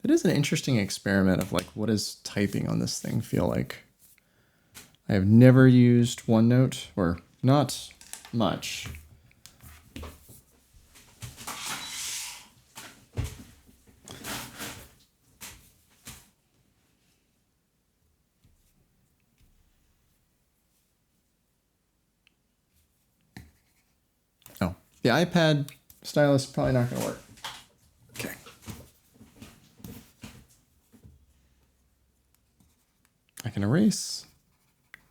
It is an interesting experiment of like, what does typing on this thing feel like? I have never used OneNote, or not much. Oh, the iPad stylus is probably not going to work. Okay. I can erase.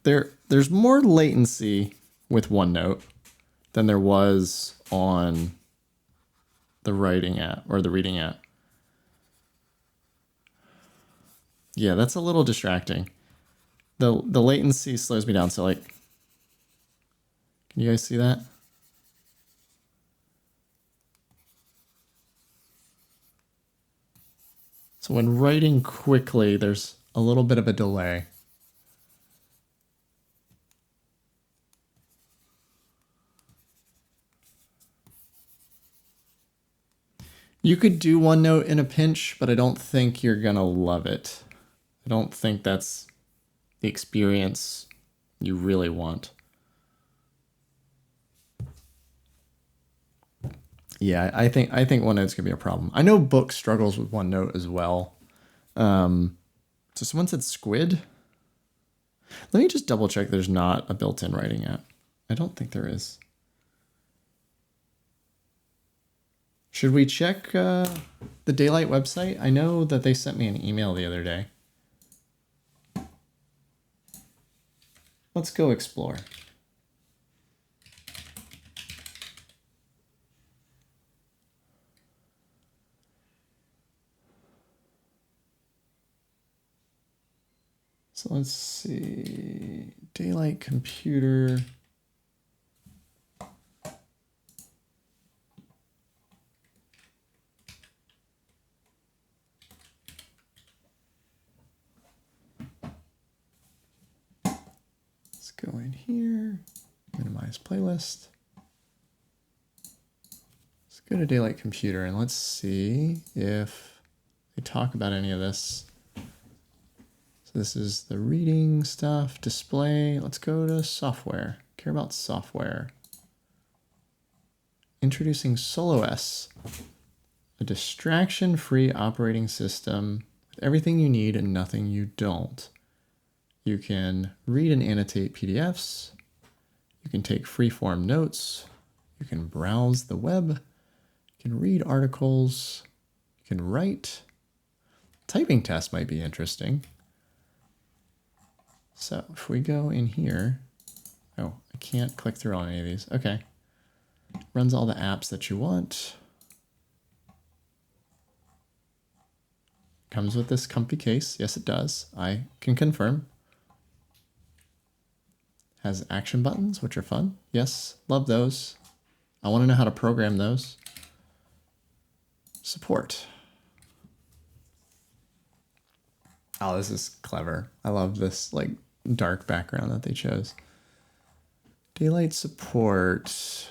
There's more latency with OneNote than there was on the writing app or the reading app. Yeah, that's a little distracting. The latency slows me down. So like, can you guys see that? So when writing quickly, there's a little bit of a delay. You could do OneNote in a pinch, but I don't think you're going to love it. I don't think that's the experience you really want. Yeah, I think OneNote's gonna be a problem. I know Book struggles with OneNote as well. So someone said Squid. Let me just double check there's not a built-in writing app. I don't think there is. Should we check the Daylight website? I know that they sent me an email the other day. Let's go explore. So let's see, Daylight Computer. Let's go in here, minimize playlist. Let's go to Daylight Computer and let's see if they talk about any of this. This is the reading stuff, display. Let's go to software. Care about software. Introducing SolOS, a distraction-free operating system with everything you need and nothing you don't. You can read and annotate PDFs. You can take free-form notes. You can browse the web. You can read articles. You can write. Typing test might be interesting. So if we go in here, oh, I can't click through on any of these. Okay. Runs all the apps that you want. Comes with this comfy case. Yes, it does. I can confirm. Has action buttons, which are fun. Yes, love those. I want to know how to program those. Support. Oh, this is clever. I love this like dark background that they chose. Daylight support.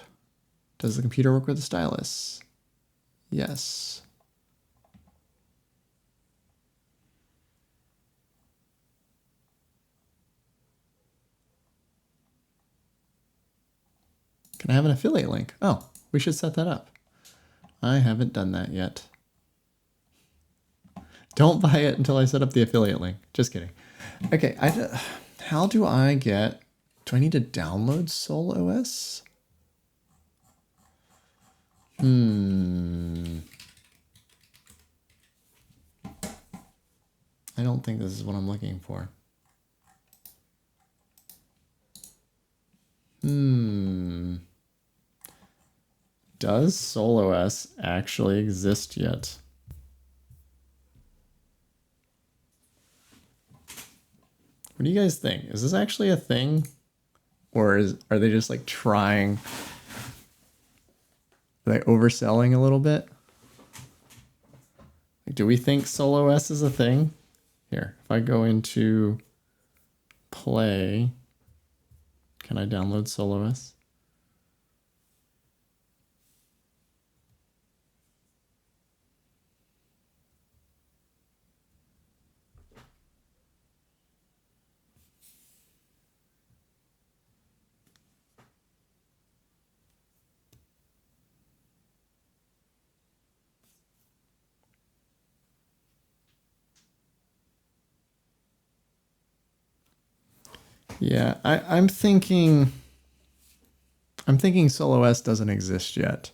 Does the computer work with the stylus? Yes. Can I have an affiliate link? Oh, we should set that up. I haven't done that yet. Don't buy it until I set up the affiliate link. Just kidding. Okay, how do I get... Do I need to download SolOS? I don't think this is what I'm looking for. Does stylus actually exist yet? What do you guys think? Is this actually a thing? Or are they just like trying? Are they overselling a little bit? Like, do we think stylus is a thing? Here, if I go into play, can I download stylus? Yeah, I'm thinking stylus doesn't exist yet.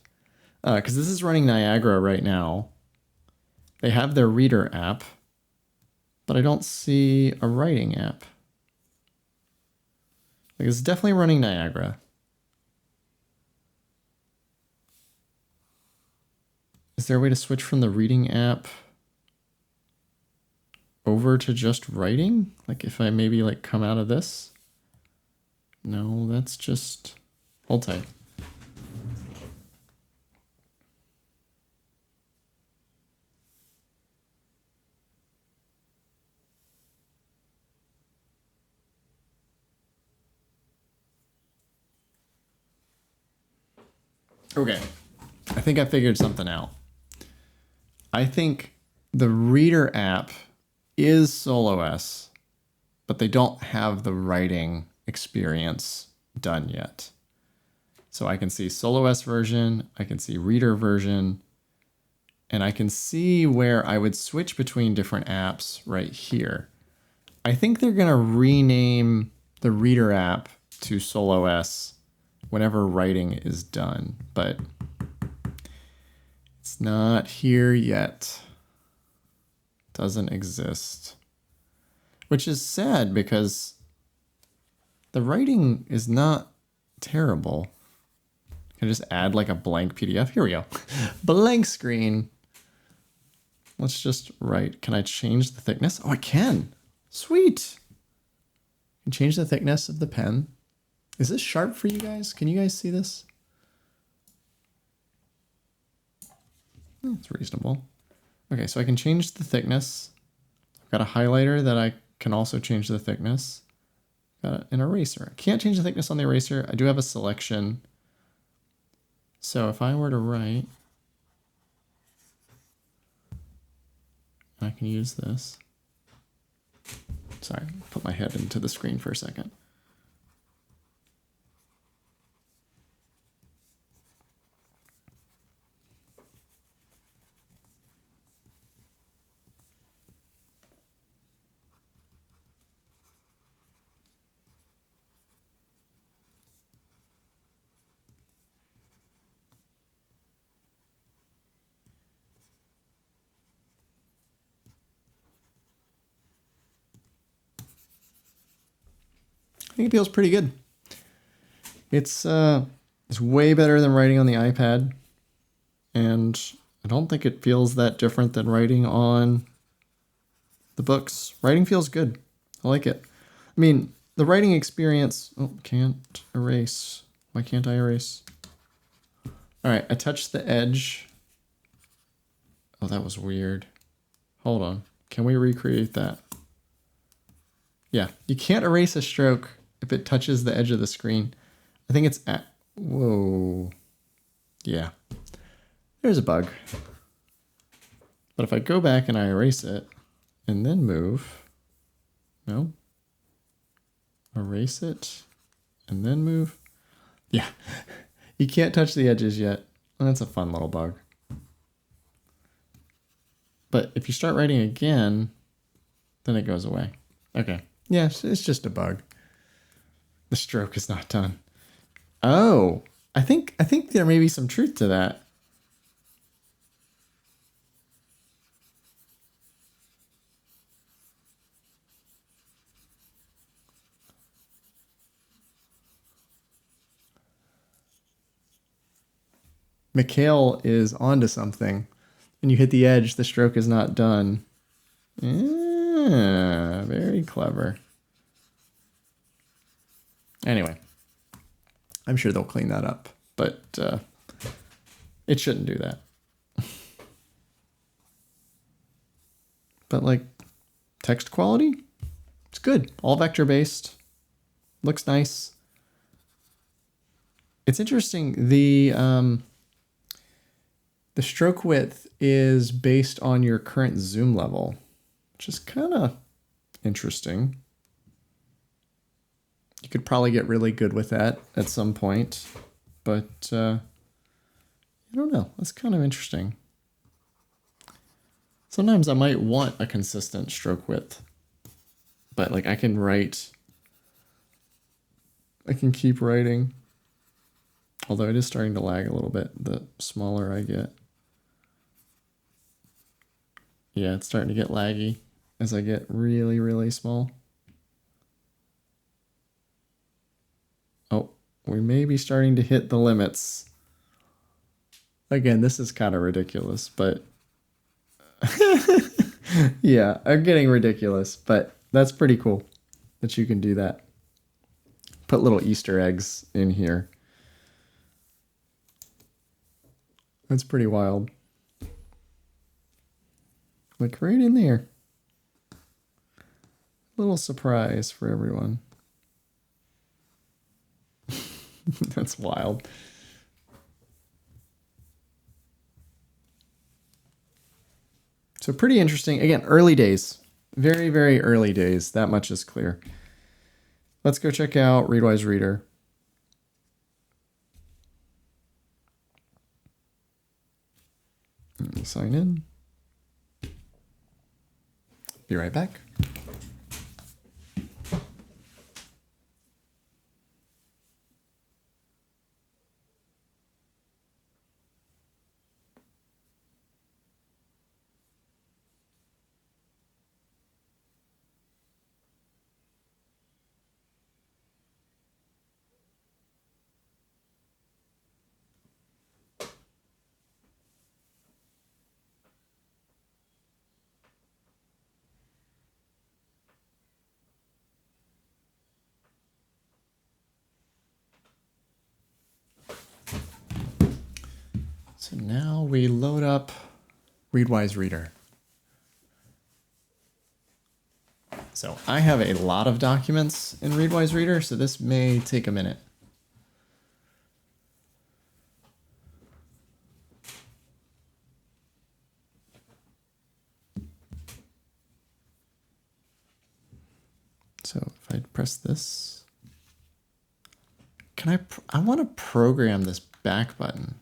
Because this is running Niagara right now. They have their reader app, but I don't see a writing app. Like, it's definitely running Niagara. Is there a way to switch from the reading app over to just writing? Like, if I maybe like come out of this? No, that's just... Hold tight. Okay, I think I figured something out. I think the reader app is stylus, but they don't have the writing experience done yet. So I can see stylus version, I can see reader version, and I can see where I would switch between different apps right here. I think they're gonna rename the reader app to stylus whenever writing is done, but it's not here yet. Doesn't exist. Which is sad because the writing is not terrible. Can I just add like a blank PDF? Here we go. Blank screen. Let's just write. Can I change the thickness? Oh, I can. Sweet. I can change the thickness of the pen. Is this sharp for you guys? Can you guys see this? It's reasonable. Okay, so I can change the thickness. I've got a highlighter that I can also change the thickness. Got an eraser. I can't change the thickness on the eraser. I do have a selection. So if I were to write, I can use this. Sorry, put my head into the screen for a second. I think it feels pretty good. It's way better than writing on the iPad, and I don't think it feels that different than writing on the books. Writing feels good. I like it. I mean, the writing experience... Oh, can't erase. Why can't I erase? All right, I touched the edge. Oh, that was weird. Hold on. Can we recreate that? Yeah, you can't erase a stroke if it touches the edge of the screen. I think it's at... Whoa. Yeah. There's a bug. But if I go back and I erase it and then move... No. Erase it and then move. Yeah. You can't touch the edges yet. That's a fun little bug. But if you start writing again, then it goes away. Okay. Yes, it's just a bug. The stroke is not done. Oh, I think there may be some truth to that. Mikhail is onto something. When you hit the edge, the stroke is not done. Yeah, very clever. Anyway, I'm sure they'll clean that up, but it shouldn't do that. But like text quality, it's good. All vector based. Looks nice. It's interesting. The stroke width is based on your current zoom level, which is kind of interesting. You could probably get really good with that at some point, but I don't know. That's kind of interesting. Sometimes I might want a consistent stroke width, but like I can keep writing. Although it is starting to lag a little bit the smaller I get. Yeah, it's starting to get laggy as I get really, really small. Oh, we may be starting to hit the limits. Again, this is kind of ridiculous, but yeah, I'm getting ridiculous, but that's pretty cool that you can do that. Put little Easter eggs in here. That's pretty wild. Like right in there. Little surprise for everyone. That's wild. So pretty interesting. Again, early days. Very, very early days. That much is clear. Let's go check out Readwise Reader. Sign in. Be right back. So now we load up Readwise Reader. So I have a lot of documents in Readwise Reader, so this may take a minute. So if I press this, I want to program this back button.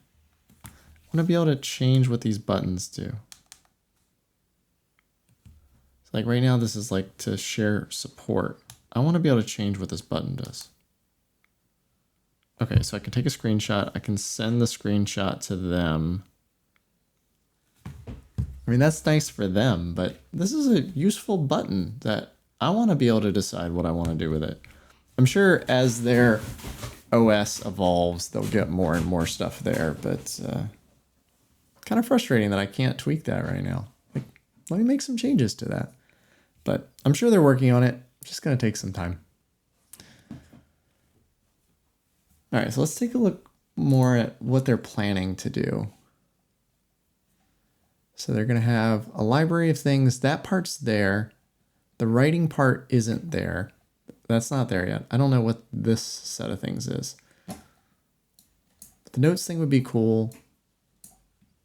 I want to be able to change what these buttons do. So like right now, this is like to share support. I want to be able to change what this button does. Okay, so I can take a screenshot. I can send the screenshot to them. I mean, that's nice for them, but this is a useful button that I want to be able to decide what I want to do with it. I'm sure as their OS evolves, they'll get more and more stuff there, but kind of frustrating that I can't tweak that right now. Like, let me make some changes to that. But I'm sure they're working on it. Just going to take some time. All right, so let's take a look more at what they're planning to do. So they're going to have a library of things. That part's there. The writing part isn't there. That's not there yet. I don't know what this set of things is. The notes thing would be cool.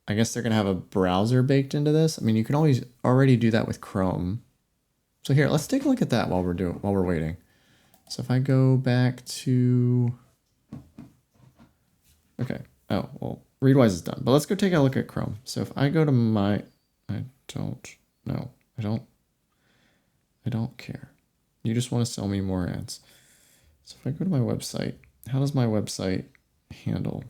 I guess they're going to have a browser baked into this. I mean, you can always already do that with Chrome. So here, let's take a look at that while we're waiting. So if I go back to, okay. Oh, well, Readwise is done, but let's go take a look at Chrome. So if I go to I don't care. You just want to sell me more ads. So if I go to my website, how does my website handle?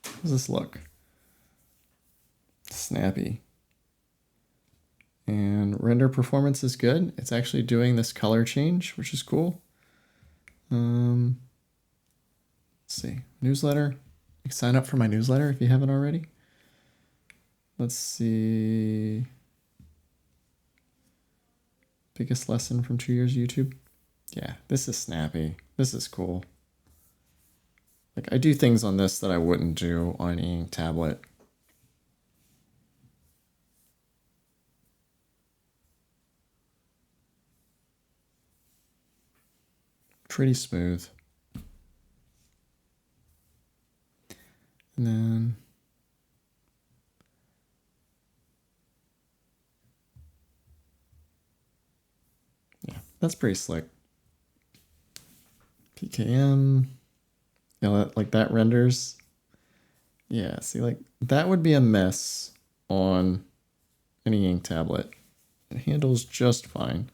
How does this look? Snappy. And render performance is good. It's actually doing this color change, which is cool. Let's see, newsletter. You can sign up for my newsletter if you haven't already. Let's see. Biggest lesson from 2 years of YouTube. Yeah, this is snappy. This is cool. Like, I do things on this that I wouldn't do on any tablet. Pretty smooth. And then yeah, that's pretty slick. PKM. You know, that renders. Yeah, see, like, that would be a mess on any ink tablet. It handles just fine.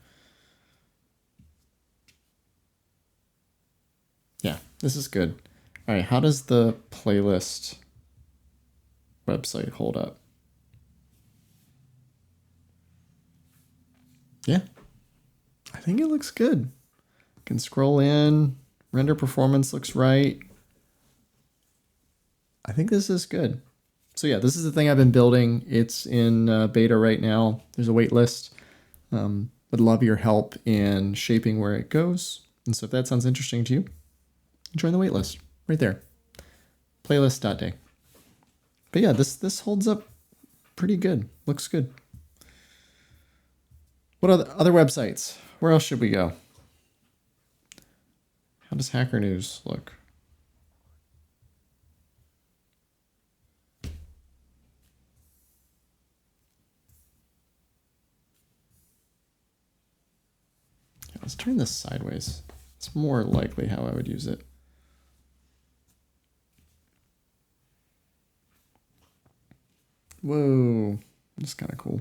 Yeah, this is good. All right, how does the playlist website hold up? Yeah, I think it looks good. Can scroll in, render performance looks right. I think this is good. So yeah, this is the thing I've been building. It's in beta right now. There's a wait list. Would love your help in shaping where it goes. And so if that sounds interesting to you, join the wait list right there. Playlist.day. But yeah, this holds up pretty good. Looks good. What other websites? Where else should we go? How does Hacker News look? Let's turn this sideways. It's more likely how I would use it. Whoa, that's kind of cool.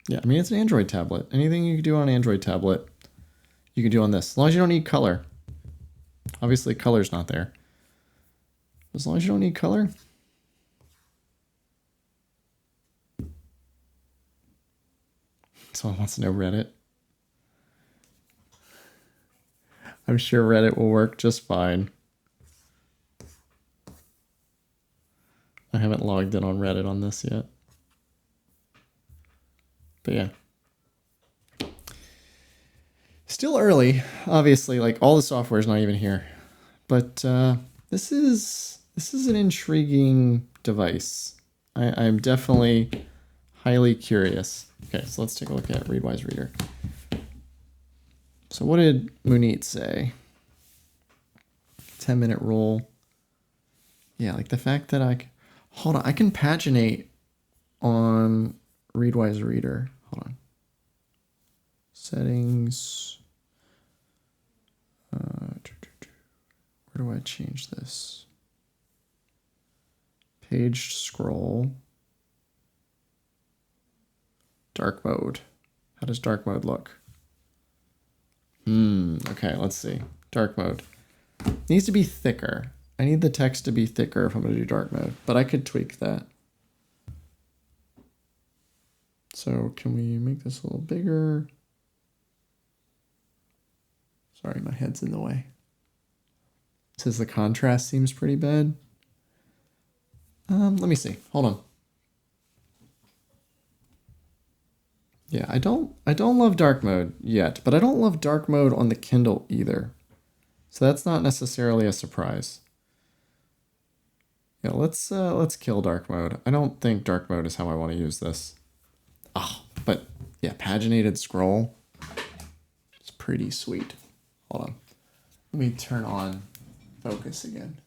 Yeah, I mean, it's an Android tablet. Anything you can do on an Android tablet, you can do on this. As long as you don't need color. Obviously, color's not there. As long as you don't need color. Someone wants to know Reddit. I'm sure Reddit will work just fine. I haven't logged in on Reddit on this yet. But yeah. Still early. Obviously, like, all the software is not even here. But this is an intriguing device. I'm definitely highly curious. Okay, so let's take a look at Readwise Reader. So what did Munit say? 10-minute rule. Yeah, like the fact that hold on, I can paginate on Readwise Reader. Hold on. Settings. Where do I change this? Page scroll. Dark mode. How does dark mode look? Okay, let's see. Dark mode. Needs to be thicker. I need the text to be thicker if I'm going to do dark mode, but I could tweak that. So can we make this a little bigger? Sorry, my head's in the way. It says the contrast seems pretty bad. Let me see. Hold on. Yeah, I don't love dark mode yet, but I don't love dark mode on the Kindle either. So that's not necessarily a surprise. Yeah, let's kill dark mode. I don't think dark mode is how I want to use this. Oh, but yeah, paginated scroll. It's pretty sweet. Hold on. Let me turn on focus again.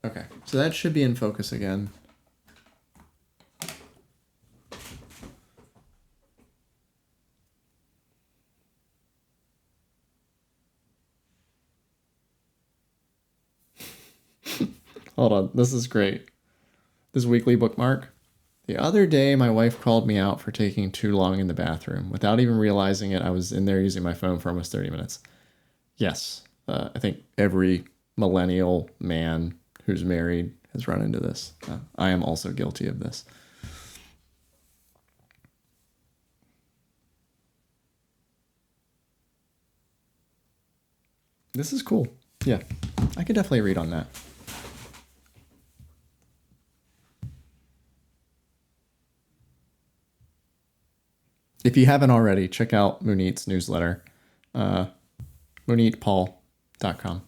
Okay, so that should be in focus again. Hold on, this is great. This weekly bookmark. The other day, my wife called me out for taking too long in the bathroom. Without even realizing it, I was in there using my phone for almost 30 minutes. Yes, I think every millennial man who's married has run into this. I am also guilty of this. This is cool. Yeah, I could definitely read on that. If you haven't already, check out Munit's newsletter, munitpaul.com.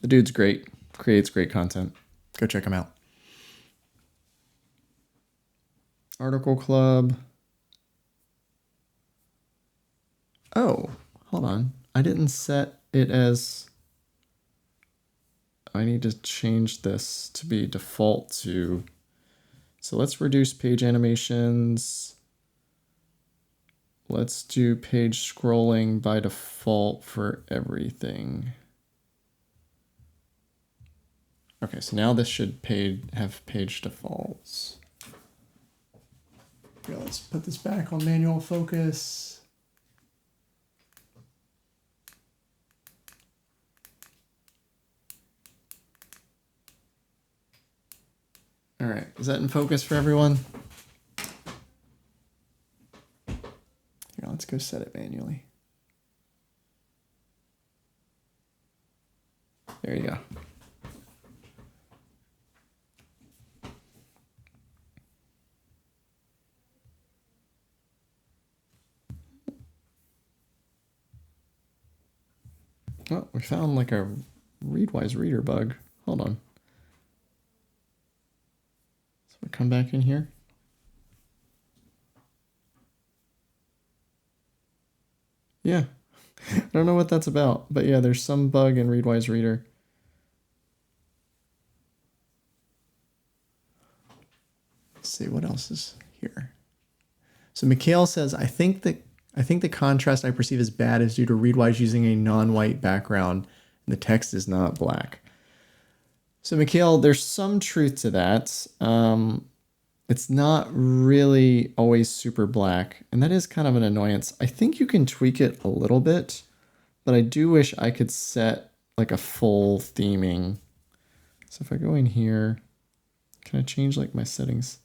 The dude's great, creates great content. Go check him out. Article Club. Oh, hold on. I didn't set it as... I need to change this to be default to... So let's reduce page animations. Let's do page scrolling by default for everything. Okay, so now this should have page defaults. Yeah, let's put this back on manual focus. All right, is that in focus for everyone? Here, let's go set it manually. There you go. Oh, we found like a Readwise reader bug. Hold on. So we come back in here. Yeah, I don't know what that's about, but yeah, there's some bug in Readwise Reader. Let's see what else is here. So Mikhail says, I think the contrast I perceive as bad is due to Readwise using a non-white background and the text is not black. So Mikhail, there's some truth to that. It's not really always super black, and that is kind of an annoyance. I think you can tweak it a little bit, but I do wish I could set like a full theming. So if I go in here, can I change like my settings?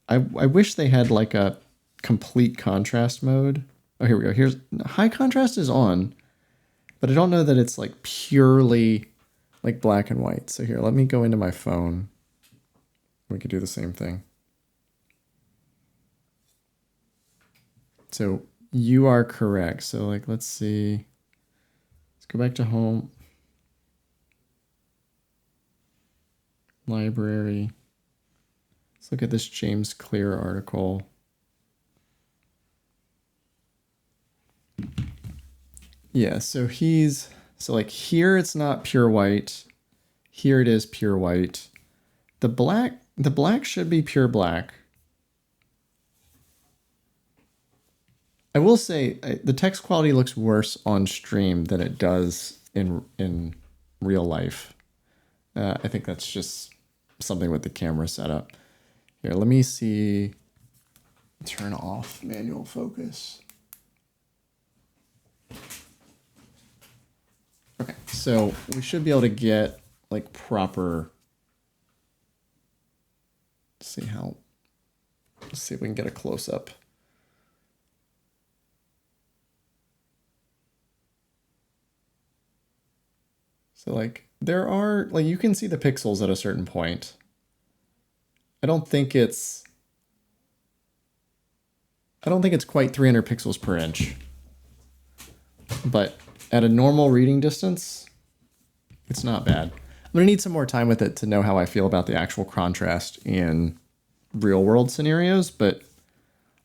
I wish they had like a complete contrast mode. Oh, here we go. Here's high contrast is on, but I don't know that it's like purely like black and white. So here, let me go into my phone. We could do the same thing. So you are correct. So like, let's see. Let's go back to home. Library. Let's look at this James Clear article. Yeah, so like here it's not pure white. Here it is pure white. The black should be pure black. I will say the text quality looks worse on stream than it does in real life. I think that's just something with the camera setup. Here, let me see. Turn off manual focus. Okay, so we should be able to get like proper. Let's see if we can get a close up. So like there are like you can see the pixels at a certain point. I don't think it's quite 300 pixels per inch. But at a normal reading distance, it's not bad. I'm going to need some more time with it to know how I feel about the actual contrast in real world scenarios, but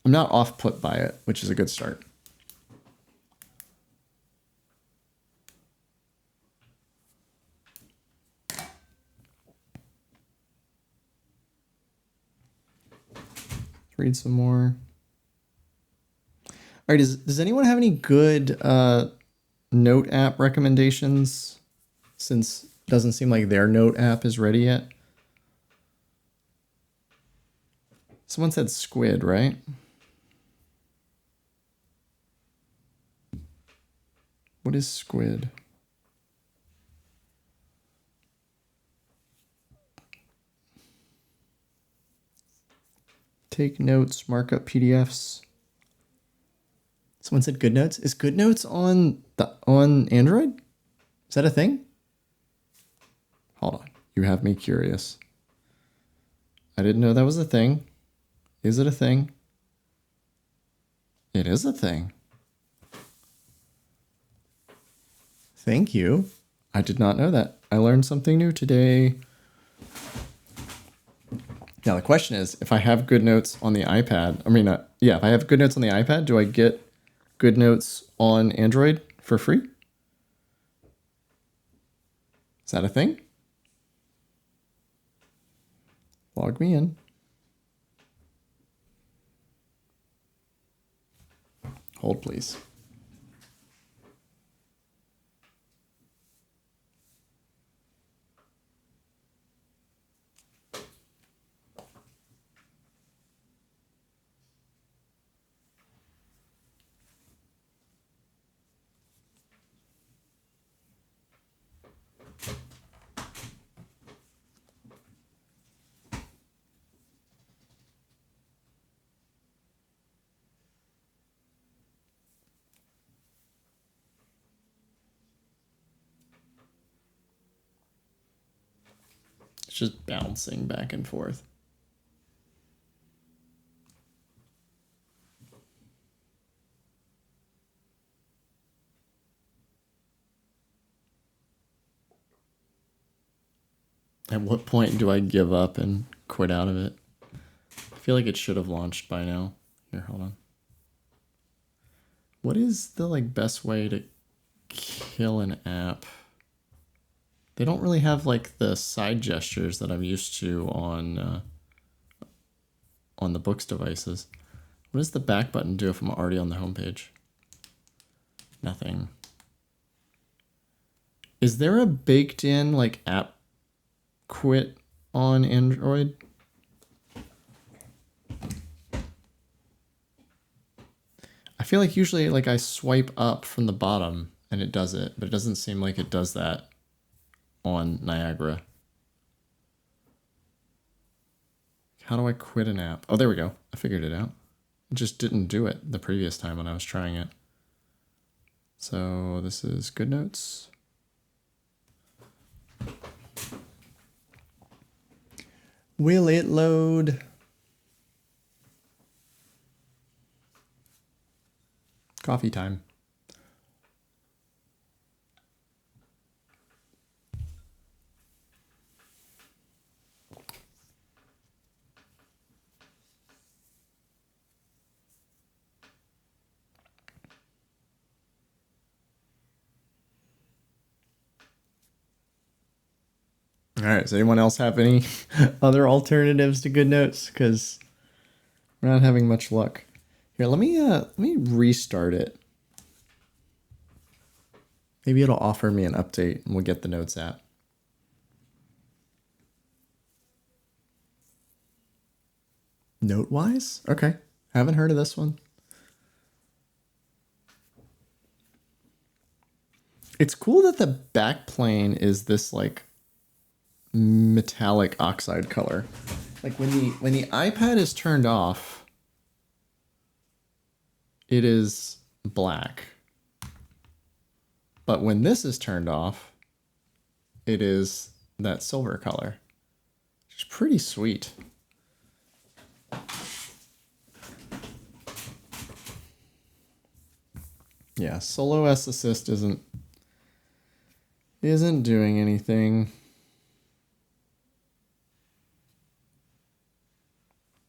I'm not off put by it, which is a good start. Read some more. All right, does anyone have any good note app recommendations, since it doesn't seem like their note app is ready yet? Someone said Squid, right? What is Squid? take notes, mark up PDFs. Someone said GoodNotes. Is GoodNotes on Android? Is that a thing? Hold on. You have me curious. I didn't know that was a thing. Is it a thing? It is a thing. Thank you. I did not know that. I learned something new today. Now the question is, if I have GoodNotes on the iPad, if I have GoodNotes on the iPad, do I get GoodNotes on Android for free? Is that a thing? Log me in. Hold, please. It's just bouncing back and forth. At what point do I give up and quit out of it? I feel like it should have launched by now. Here, hold on. What is the best way to kill an app? They don't really have the side gestures that I'm used to on the Books devices. What does the back button do if I'm already on the homepage? Nothing. Is there a baked in app quit on Android? I feel like usually I swipe up from the bottom and it does it, but it doesn't seem like it does that on Niagara. How do I quit an app? Oh, there we go. I figured it out. It just didn't do it the previous time when I was trying it. So this is GoodNotes. Will it load? Coffee time. All right. Does anyone else have any other alternatives to GoodNotes? Because we're not having much luck. Here, let me restart it. Maybe it'll offer me an update and we'll get the Notes app. Notewise? Okay. Haven't heard of this one. It's cool that the back plane is this metallic oxide color. When the iPad is turned off, it is black. But when this is turned off, it is that silver color. It's pretty sweet. Yeah, Solo S Assist isn't doing anything.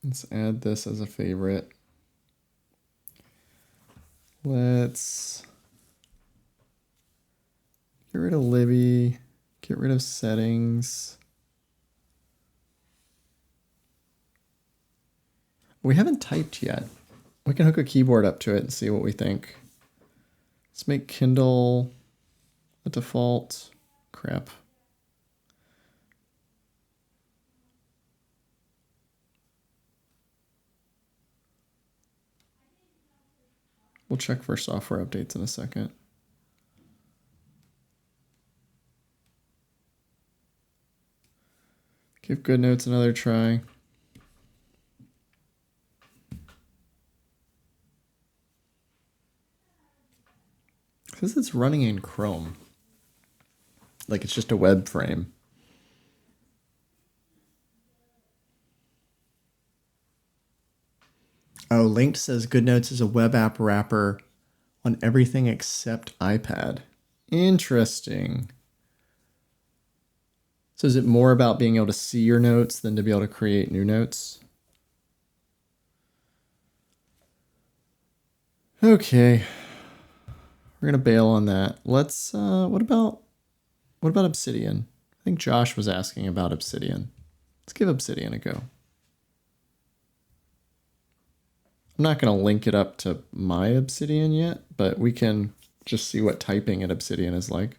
Let's add this as a favorite. Let's get rid of Libby, get rid of settings. We haven't typed yet. We can hook a keyboard up to it and see what we think. Let's make Kindle the default. Crap. We'll check for software updates in a second. Give GoodNotes another try. says it's running in Chrome. Like it's just a web frame. Oh, Linked says GoodNotes is a web app wrapper on everything except iPad. Interesting. So is it more about being able to see your notes than to be able to create new notes? Okay. We're gonna bail on that. Let's what about Obsidian? I think Josh was asking about Obsidian. Let's give Obsidian a go. I'm not gonna link it up to my Obsidian yet, but we can just see what typing at Obsidian is like.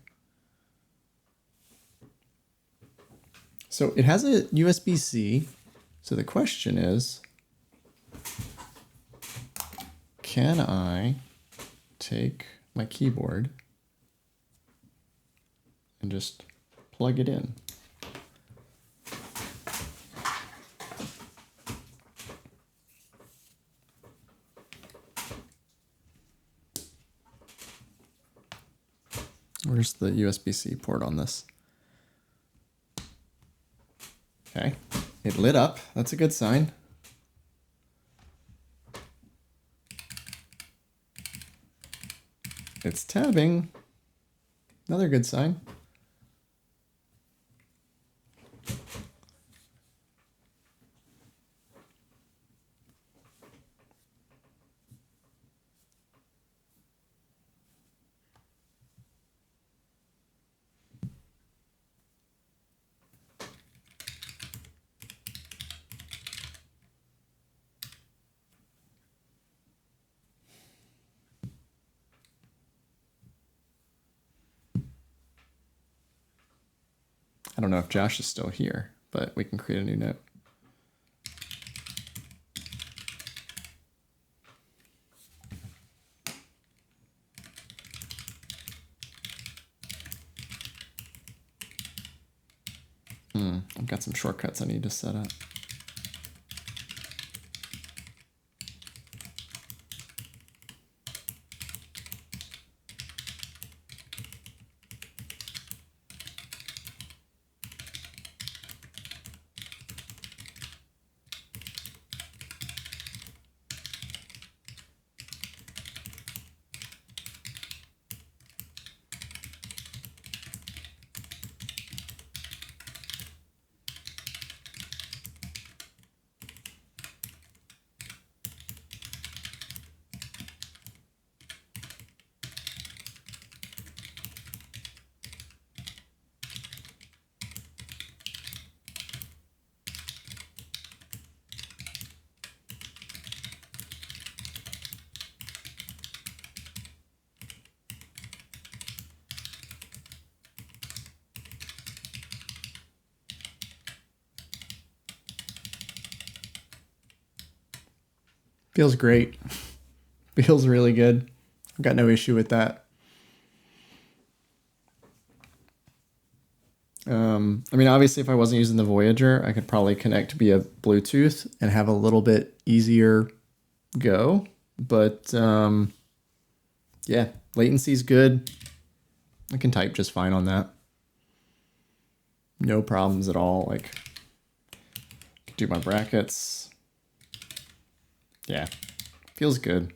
So it has a USB-C. So the question is, can I take my keyboard and just plug it in? Where's the USB-C port on this? Okay, it lit up. That's a good sign. It's tabbing. Another good sign. I don't know if Josh is still here, but we can create a new note. I've got some shortcuts I need to set up. Feels great. Feels really good. I've got no issue with that. I mean, obviously, if I wasn't using the Voyager, I could probably connect via Bluetooth and have a little bit easier go. But yeah, latency's good. I can type just fine on that. No problems at all. Like, do my brackets. Yeah, feels good.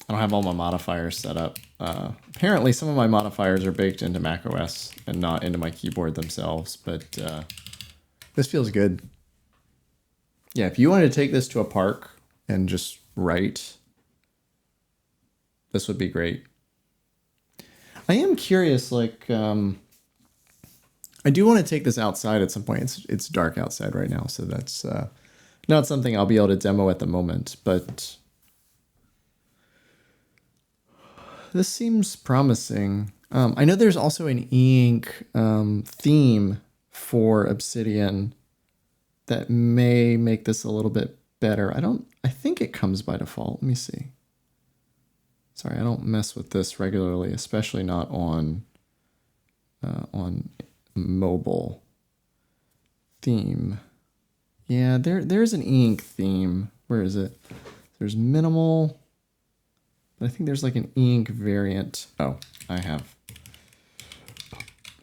I don't have all my modifiers set up. Apparently, some of my modifiers are baked into macOS and not into my keyboard themselves, but this feels good. Yeah, if you wanted to take this to a park and just write, this would be great. I am curious, like, I do want to take this outside at some point. It's dark outside right now, so that's not something I'll be able to demo at the moment, but this seems promising. I know there's also an e-ink theme for Obsidian that may make this a little bit better. I think it comes by default. Let me see. Sorry, I don't mess with this regularly, especially not on mobile. Theme. Yeah, there's an e-ink theme. Where is it? There's minimal. But I think there's like an e-ink variant. Oh, I have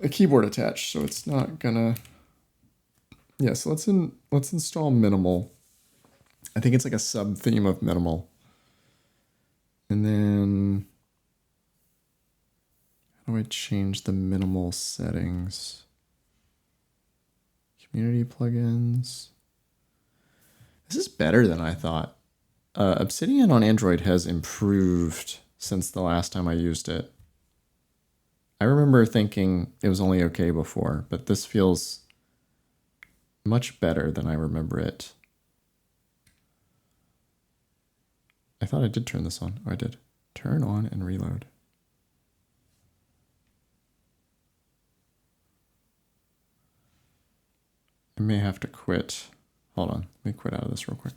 a keyboard attached, so it's not gonna. Yeah, so let's install minimal. I think it's like a sub theme of minimal. And then how do I change the minimal settings? Community plugins. This is better than I thought. Obsidian on Android has improved since the last time I used it. I remember thinking it was only okay before, but this feels much better than I remember it. I thought I did turn this on. Oh, I did. Turn on and reload. I may have to quit. Hold on. Let me quit out of this real quick.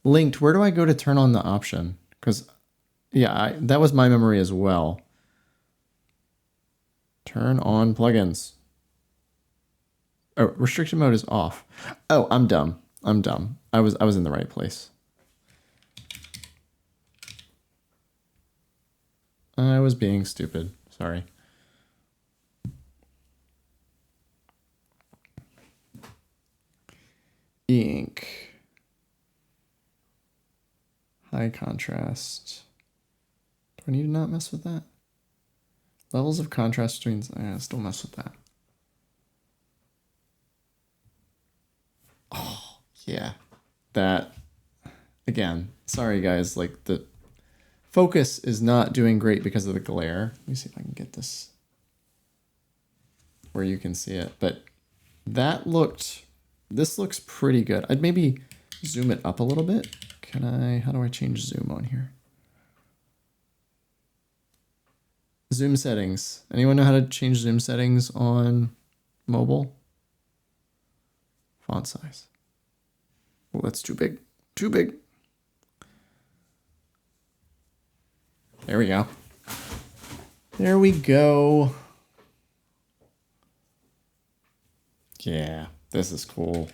Linked, where do I go to turn on the option? Because, yeah, that was my memory as well. Turn on plugins. Oh, restriction mode is off. Oh, I'm dumb. I'm dumb. I was in the right place. I was being stupid. Sorry. E-ink. High contrast. Do I need to not mess with that? Levels of contrast between... I still mess with that. Oh, yeah. That... Again, sorry guys, like the focus is not doing great because of the glare. Let me see if I can get this where you can see it. But that looked... This looks pretty good. I'd maybe zoom it up a little bit. Can I... How do I change zoom on here? Zoom settings. Anyone know how to change zoom settings on mobile? Font size. Oh, that's too big. Too big. There we go. There we go. Yeah, this is cool.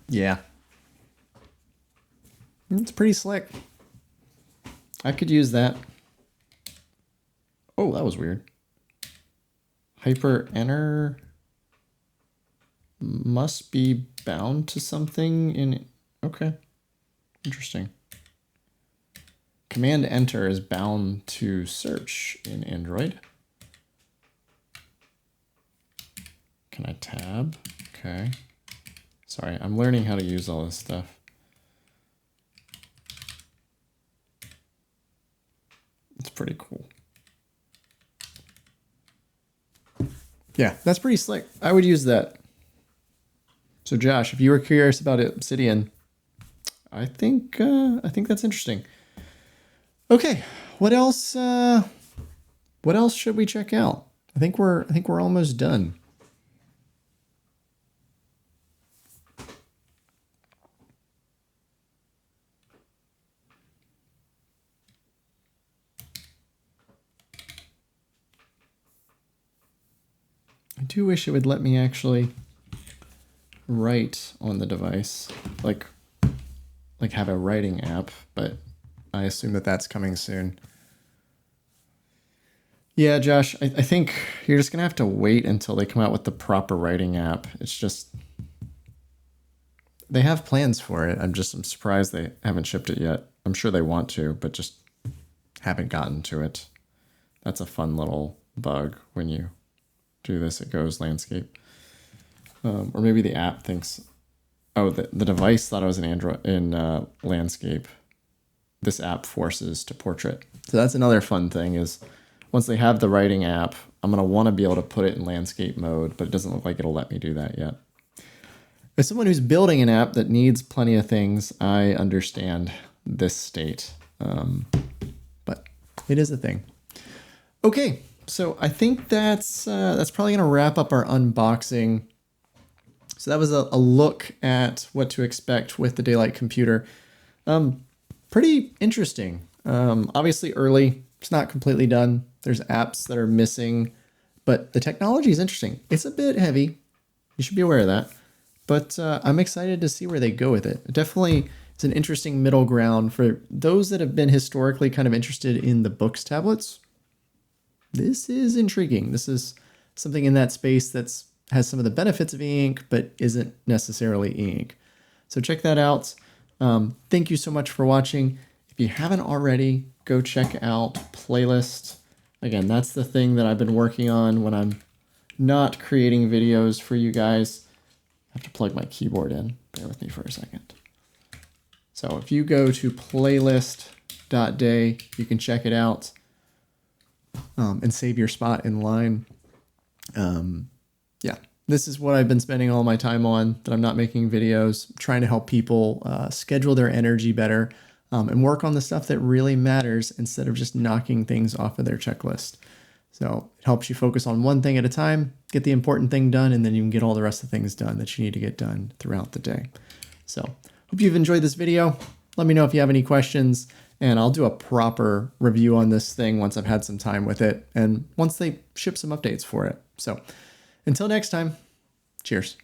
Yeah. It's pretty slick. I could use that. Oh, that was weird. Hyper enter must be bound to something in... Okay. Interesting. Command enter is bound to search in Android. Can I tab? Okay. Sorry, I'm learning how to use all this stuff. It's pretty cool. Yeah, that's pretty slick. I would use that. So Josh, if you were curious about Obsidian, I think that's interesting. Okay, what else? What else should we check out? I think we're almost done. I do wish it would let me actually write on the device, like have a writing app, but I assume that that's coming soon. Yeah, Josh, I think you're just gonna have to wait until they come out with the proper writing app. It's just, they have plans for it. I'm surprised they haven't shipped it yet. I'm sure they want to, but just haven't gotten to it. That's a fun little bug when you do this. It goes landscape. Or maybe the app thinks, oh, the device thought I was in landscape. This app forces to portrait. So that's another fun thing is once they have the writing app, I'm going to want to be able to put it in landscape mode, but it doesn't look like it'll let me do that yet. As someone who's building an app that needs plenty of things, I understand this state. But it is a thing. Okay, so I think that's probably going to wrap up our unboxing. So that was a look at what to expect with the Daylight computer. Pretty interesting. Obviously early. It's not completely done. There's apps that are missing, but the technology is interesting. It's a bit heavy. You should be aware of that. But I'm excited to see where they go with it. Definitely, it's an interesting middle ground for those that have been historically kind of interested in the books tablets. This is intriguing. This is something in that space that's has some of the benefits of e-ink, but isn't necessarily e-ink. So check that out. Thank you so much for watching. If you haven't already, go check out Playlist. Again, that's the thing that I've been working on when I'm not creating videos for you guys. I have to plug my keyboard in. Bear with me for a second. So if you go to playlist.day, you can check it out and save your spot in line. Yeah, this is what I've been spending all my time on, that I'm not making videos, trying to help people schedule their energy better and work on the stuff that really matters instead of just knocking things off of their checklist. So it helps you focus on one thing at a time, get the important thing done, and then you can get all the rest of the things done that you need to get done throughout the day. So hope you've enjoyed this video. Let me know if you have any questions, and I'll do a proper review on this thing once I've had some time with it and once they ship some updates for it. So until next time, cheers.